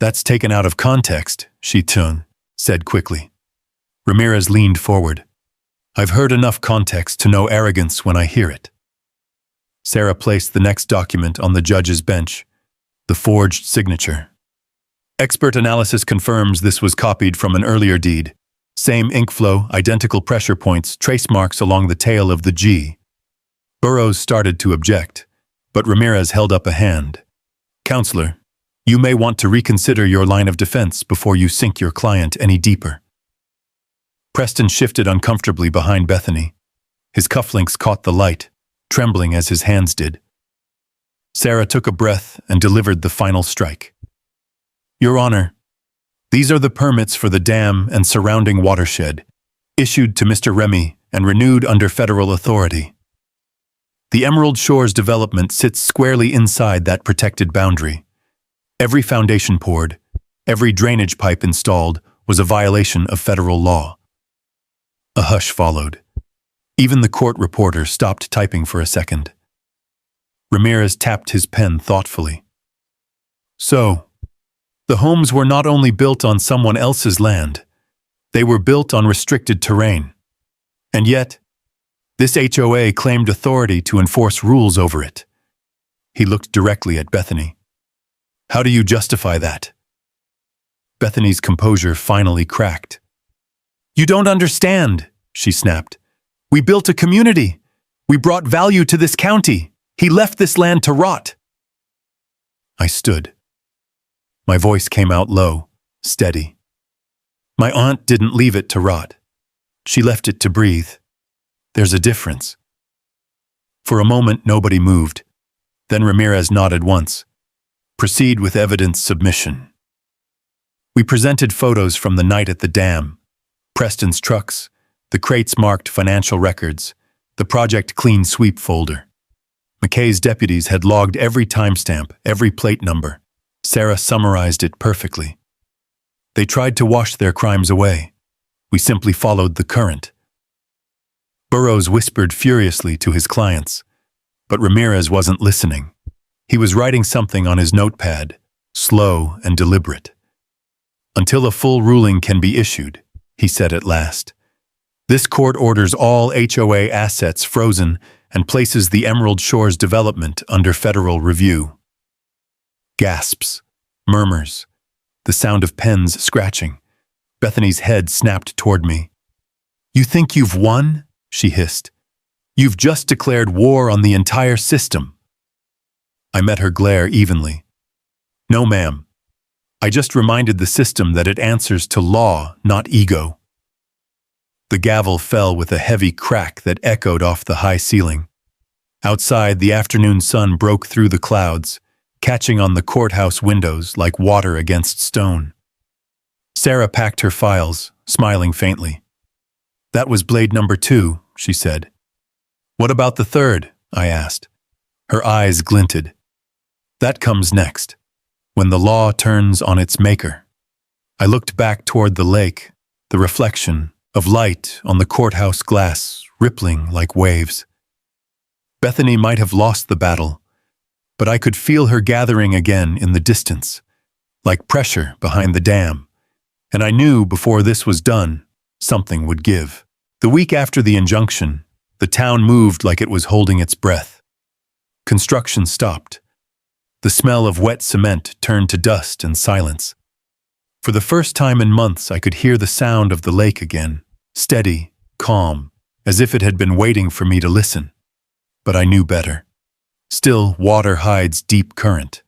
That's taken out of context, Shi-Tun said quickly. Ramirez leaned forward. I've heard enough context to know arrogance when I hear it. Sarah placed the next document on the judge's bench, the forged signature. Expert analysis confirms this was copied from an earlier deed. Same ink flow, identical pressure points, trace marks along the tail of the G. Burrows started to object, but Ramirez held up a hand. Counselor, you may want to reconsider your line of defense before you sink your client any deeper. Preston shifted uncomfortably behind Bethany. His cufflinks caught the light, trembling as his hands did. Sarah took a breath and delivered the final strike. Your Honor, these are the permits for the dam and surrounding watershed, issued to Mr. Remy and renewed under federal authority. The Emerald Shores development sits squarely inside that protected boundary. Every foundation poured, every drainage pipe installed was a violation of federal law. A hush followed. Even the court reporter stopped typing for a second. Ramirez tapped his pen thoughtfully. So, the homes were not only built on someone else's land, they were built on restricted terrain. And yet, this HOA claimed authority to enforce rules over it. He looked directly at Bethany. How do you justify that? Bethany's composure finally cracked. You don't understand, she snapped. We built a community. We brought value to this county. He left this land to rot. I stood. My voice came out low, steady. My aunt didn't leave it to rot. She left it to breathe. There's a difference. For a moment, nobody moved. Then Ramirez nodded once. Proceed with evidence submission. We presented photos from the night at the dam, Preston's trucks, the crates marked financial records, the Project Clean Sweep folder. McKay's deputies had logged every timestamp, every plate number. Sarah summarized it perfectly. They tried to wash their crimes away. We simply followed the current. Burroughs whispered furiously to his clients, but Ramirez wasn't listening. He was writing something on his notepad, slow and deliberate. Until a full ruling can be issued, he said at last. This court orders all HOA assets frozen and places the Emerald Shores development under federal review. Gasps, murmurs, the sound of pens scratching. Bethany's head snapped toward me. You think you've won? She hissed. You've just declared war on the entire system. I met her glare evenly. No, ma'am. I just reminded the system that it answers to law, not ego. The gavel fell with a heavy crack that echoed off the high ceiling. Outside, the afternoon sun broke through the clouds, catching on the courthouse windows like water against stone. Sarah packed her files, smiling faintly. That was blade number 2, she said. What about the third? I asked. Her eyes glinted. That comes next, when the law turns on its maker. I looked back toward the lake, the reflection of light on the courthouse glass rippling like waves. Bethany might have lost the battle, but I could feel her gathering again in the distance, like pressure behind the dam, and I knew before this was done, something would give. The week after the injunction, the town moved like it was holding its breath. Construction stopped. The smell of wet cement turned to dust and silence. For the first time in months, I could hear the sound of the lake again, steady, calm, as if it had been waiting for me to listen. But I knew better. Still, water hides deep current.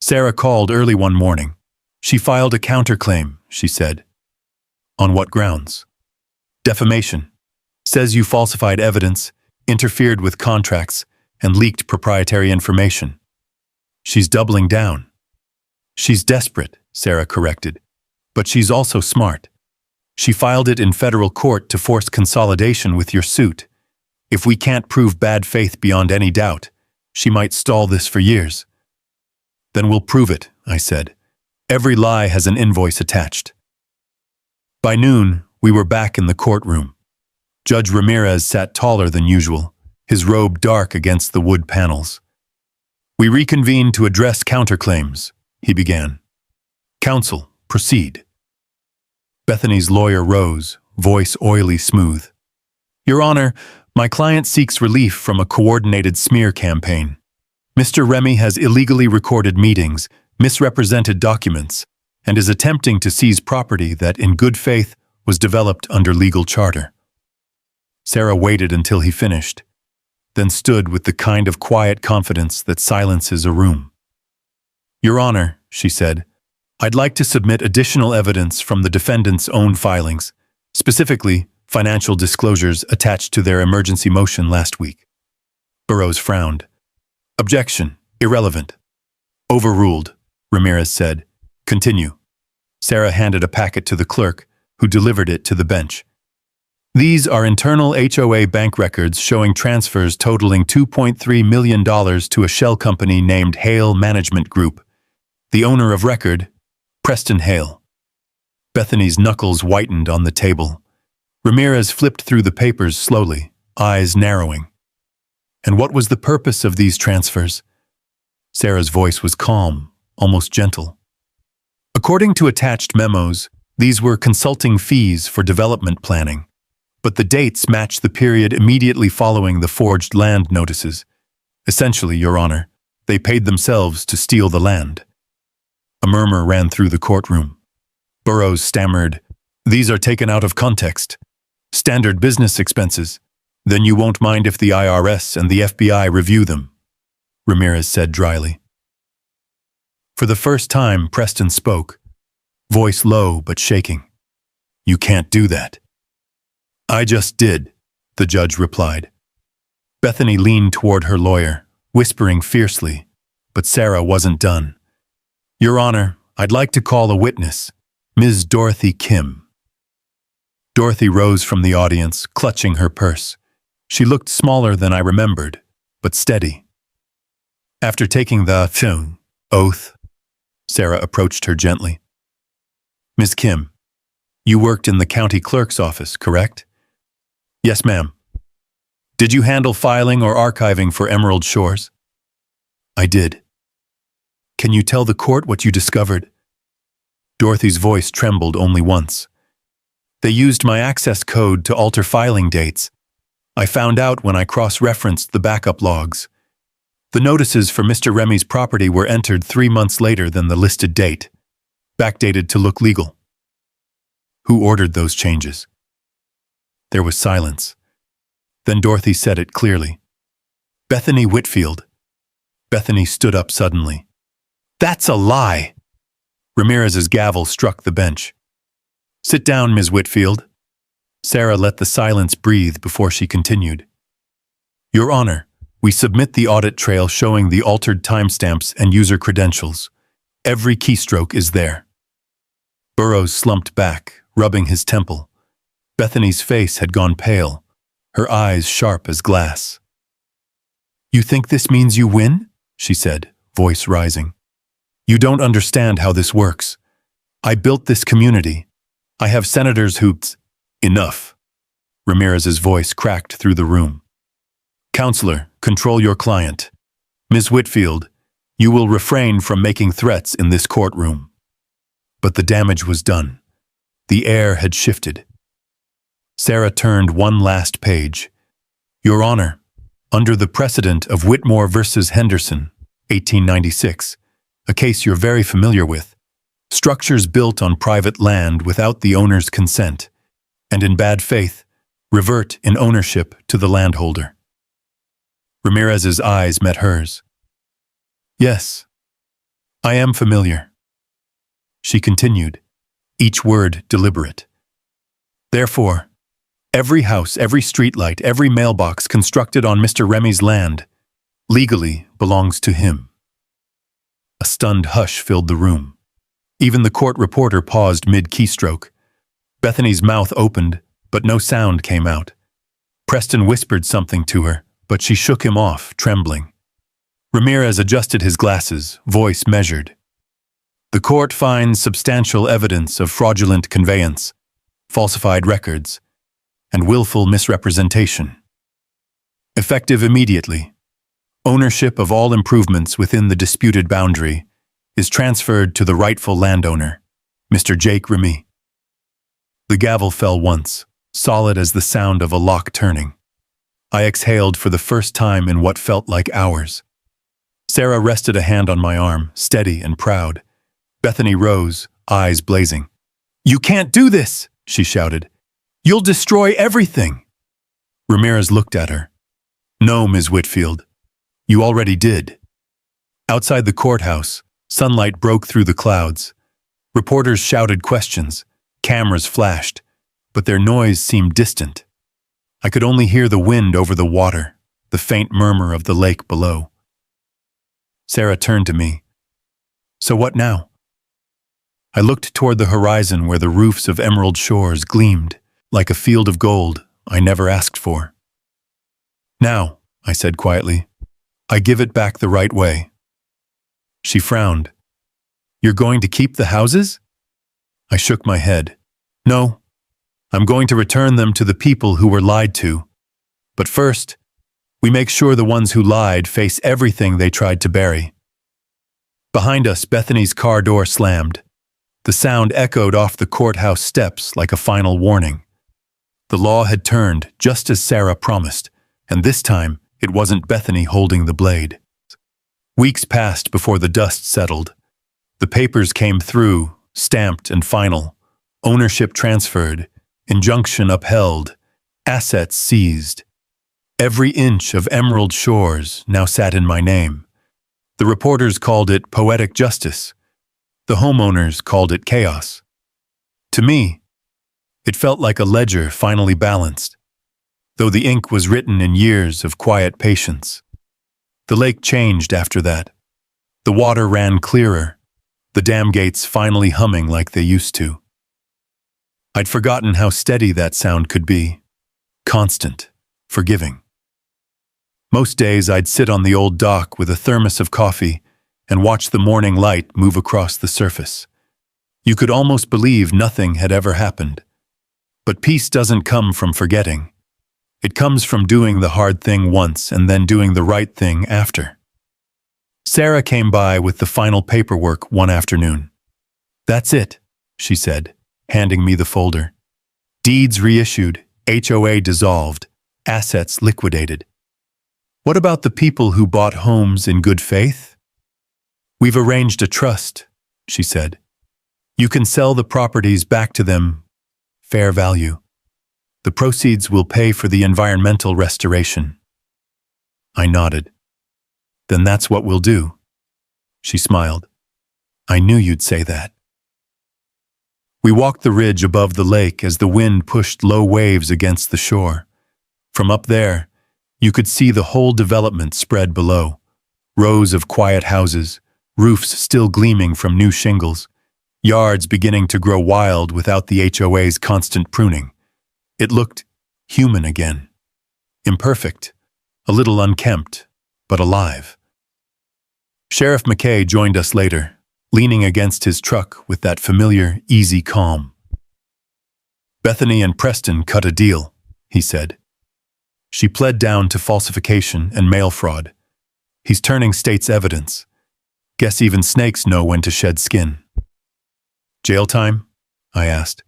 Sarah called early one morning. She filed a counterclaim, she said. On what grounds? Defamation. Says you falsified evidence, interfered with contracts, and leaked proprietary information. She's doubling down. She's desperate, Sarah corrected, but she's also smart. She filed it in federal court to force consolidation with your suit. If we can't prove bad faith beyond any doubt, she might stall this for years. Then we'll prove it, I said. Every lie has an invoice attached. By noon, we were back in the courtroom. Judge Ramirez sat taller than usual, his robe dark against the wood panels. We reconvened to address counterclaims, he began. Counsel, proceed. Bethany's lawyer rose, voice oily smooth. Your Honor, my client seeks relief from a coordinated smear campaign. Mr. Remy has illegally recorded meetings, misrepresented documents, and is attempting to seize property that, in good faith, was developed under legal charter. Sarah waited until he finished, then stood with the kind of quiet confidence that silences a room. Your Honor, she said, I'd like to submit additional evidence from the defendant's own filings, specifically financial disclosures attached to their emergency motion last week. Burroughs frowned. Objection, irrelevant. Overruled, Ramirez said. Continue. Sarah handed a packet to the clerk, who delivered it to the bench. These are internal HOA bank records showing transfers totaling $2.3 million to a shell company named Hale Management Group. The owner of record, Preston Hale. Bethany's knuckles whitened on the table. Ramirez flipped through the papers slowly, eyes narrowing. And what was the purpose of these transfers? Sarah's voice was calm, almost gentle. According to attached memos, these were consulting fees for development planning, but the dates match the period immediately following the forged land notices. Essentially, Your Honor, they paid themselves to steal the land. A murmur ran through the courtroom. Burroughs stammered, These are taken out of context. Standard business expenses. Then you won't mind if the IRS and the FBI review them, Ramirez said dryly. For the first time, Preston spoke, voice low but shaking. You can't do that. I just did, the judge replied. Bethany leaned toward her lawyer, whispering fiercely, but Sarah wasn't done. Your Honor, I'd like to call a witness, Ms. Dorothy Kim. Dorothy rose from the audience, clutching her purse. She looked smaller than I remembered, but steady. After taking the oath, Sarah approached her gently. Ms. Kim, you worked in the county clerk's office, correct? Yes, ma'am. Did you handle filing or archiving for Emerald Shores? I did. Can you tell the court what you discovered? Dorothy's voice trembled only once. They used my access code to alter filing dates. I found out when I cross-referenced the backup logs. The notices for Mr. Remy's property were entered 3 months later than the listed date, backdated to look legal. Who ordered those changes? There was silence. Then Dorothy said it clearly. Bethany Whitfield. Bethany stood up suddenly. That's a lie! Ramirez's gavel struck the bench. Sit down, Ms. Whitfield. Sarah let the silence breathe before she continued. Your Honor, we submit the audit trail showing the altered timestamps and user credentials. Every keystroke is there. Burroughs slumped back, rubbing his temple. Bethany's face had gone pale, her eyes sharp as glass. You think this means you win? She said, voice rising. You don't understand how this works. I built this community. I have senators who... Enough. Ramirez's voice cracked through the room. Counselor, control your client. Ms. Whitfield, you will refrain from making threats in this courtroom. But the damage was done. The air had shifted. Sarah turned one last page. Your Honor, under the precedent of Whitmore versus Henderson, 1896, a case you're very familiar with, structures built on private land without the owner's consent, and in bad faith, revert in ownership to the landholder. Ramirez's eyes met hers. Yes, I am familiar. She continued, each word deliberate. Therefore, every house, every streetlight, every mailbox constructed on Mr. Remy's land legally belongs to him. A stunned hush filled the room. Even the court reporter paused mid-keystroke. Bethany's mouth opened, but no sound came out. Preston whispered something to her, but she shook him off, trembling. Ramirez adjusted his glasses, voice measured. The court finds substantial evidence of fraudulent conveyance, falsified records, and willful misrepresentation. Effective immediately, ownership of all improvements within the disputed boundary is transferred to the rightful landowner, Mr. Jake Remy. The gavel fell once, solid as the sound of a lock turning. I exhaled for the first time in what felt like hours. Sarah rested a hand on my arm, steady and proud. Bethany rose, eyes blazing. You can't do this, she shouted. You'll destroy everything. Ramirez looked at her. No, Ms. Whitfield. You already did. Outside the courthouse, sunlight broke through the clouds. Reporters shouted questions. Cameras flashed, but their noise seemed distant. I could only hear the wind over the water, the faint murmur of the lake below. Sarah turned to me. So what now? I looked toward the horizon where the roofs of Emerald Shores gleamed, like a field of gold I never asked for. Now, I said quietly, I give it back the right way. She frowned. You're going to keep the houses? I shook my head. No, I'm going to return them to the people who were lied to. But first, we make sure the ones who lied face everything they tried to bury. Behind us, Bethany's car door slammed. The sound echoed off the courthouse steps like a final warning. The law had turned, just as Sarah promised, and this time it wasn't Bethany holding the blade. Weeks passed before the dust settled. The papers came through, stamped and final. Ownership transferred, injunction upheld, assets seized. Every inch of Emerald Shores now sat in my name. The reporters called it poetic justice. The homeowners called it chaos. To me, it felt like a ledger finally balanced. though the ink was written in years of quiet patience. The lake changed after that. The water ran clearer, the dam gates finally humming like they used to. I'd forgotten how steady that sound could be. Constant, forgiving. Most days I'd sit on the old dock with a thermos of coffee and watch the morning light move across the surface. You could almost believe nothing had ever happened. But peace doesn't come from forgetting. It comes from doing the hard thing once and then doing the right thing after. Sarah came by with the final paperwork one afternoon. "That's it," she said, handing me the folder. "Deeds reissued, HOA dissolved, assets liquidated. What about the people who bought homes in good faith?" "We've arranged a trust," she said. "You can sell the properties back to them, fair value. The proceeds will pay for the environmental restoration." I nodded. "Then that's what we'll do." She smiled. "I knew you'd say that." We walked the ridge above the lake as the wind pushed low waves against the shore. From up there, you could see the whole development spread below. Rows of quiet houses, roofs still gleaming from new shingles, yards beginning to grow wild without the HOA's constant pruning. It looked human again. Imperfect, a little unkempt, but alive. Sheriff McKay joined us later, leaning against his truck with that familiar, easy calm. "Bethany and Preston cut a deal," he said. "She pled down to falsification and mail fraud. He's turning state's evidence. Guess even snakes know when to shed skin." "Jail time?" I asked.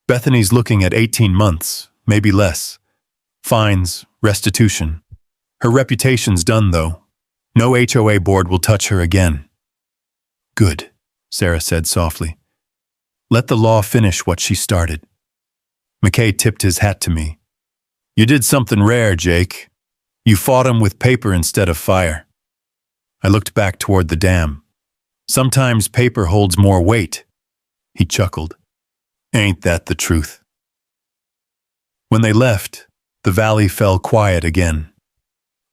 "Bethany's looking at 18 months, maybe less. Fines, restitution. Her reputation's done, though. No HOA board will touch her again." "Good," Sarah said softly. "Let the law finish what she started." McKay tipped his hat to me. "You did something rare, Jake. You fought him with paper instead of fire." I looked back toward the dam. "Sometimes paper holds more weight." He chuckled. "Ain't that the truth?" When they left, the valley fell quiet again.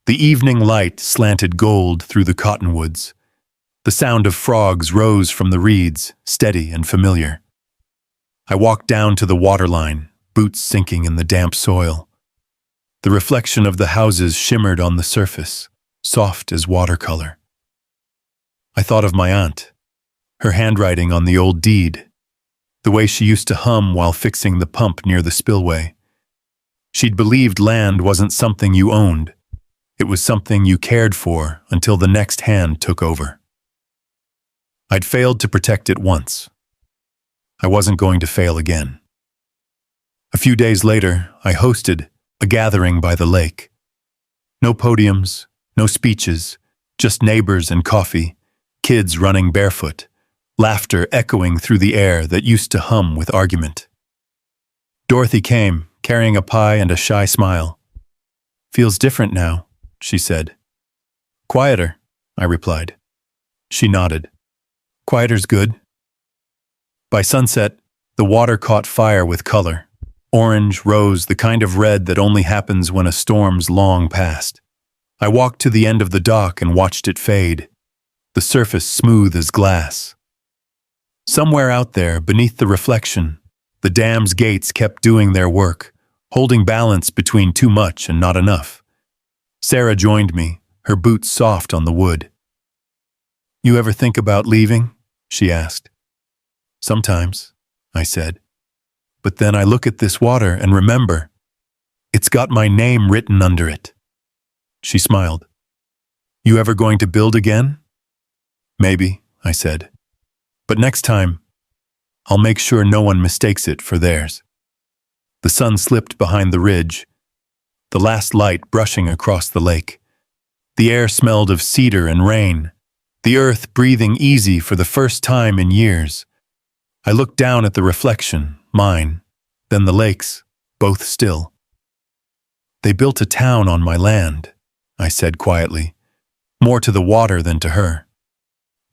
The evening light slanted gold through the cottonwoods. The sound of frogs rose from the reeds, steady and familiar. I walked down to the waterline, boots sinking in the damp soil. The reflection of the houses shimmered on the surface, soft as watercolor. I thought of my aunt, her handwriting on the old deed, the way she used to hum while fixing the pump near the spillway. She'd believed land wasn't something you owned. It was something you cared for until the next hand took over. I'd failed to protect it once. I wasn't going to fail again. A few days later, I hosted a gathering by the lake. No podiums, no speeches, just neighbors and coffee, kids running barefoot, laughter echoing through the air that used to hum with argument. Dorothy came, carrying a pie and a shy smile. "Feels different now," she said. "Quieter," I replied. She nodded. "Quieter's good." By sunset, the water caught fire with color. Orange, rose, the kind of red that only happens when a storm's long past. I walked to the end of the dock and watched it fade, the surface smooth as glass. Somewhere out there, beneath the reflection, the dam's gates kept doing their work, holding balance between too much and not enough. Sarah joined me, her boots soft on the wood. "You ever think about leaving?" she asked. "Sometimes," I said. "But then I look at this water and remember, it's got my name written under it." She smiled. "You ever going to build again?" "Maybe," I said. "But next time, I'll make sure no one mistakes it for theirs." The sun slipped behind the ridge, the last light brushing across the lake. The air smelled of cedar and rain, the earth breathing easy for the first time in years. I looked down at the reflection, mine, then the lake's, both still. "They built a town on my land," I said quietly, more to the water than to her.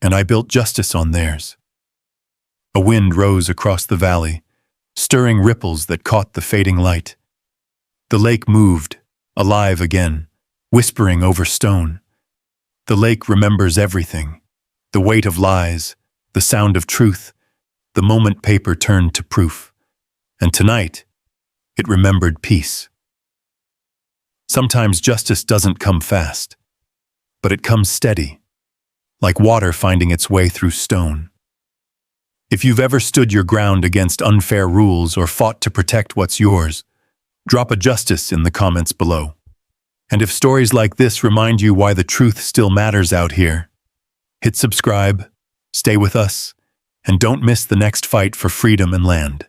"And I built justice on theirs." A wind rose across the valley, stirring ripples that caught the fading light. The lake moved, alive again, whispering over stone. The lake remembers everything, the weight of lies, the sound of truth, the moment paper turned to proof. And tonight, it remembered peace. Sometimes justice doesn't come fast, but it comes steady, like water finding its way through stone. If you've ever stood your ground against unfair rules or fought to protect what's yours, drop a justice in the comments below. And if stories like this remind you why the truth still matters out here, hit subscribe, stay with us, and don't miss the next fight for freedom and land.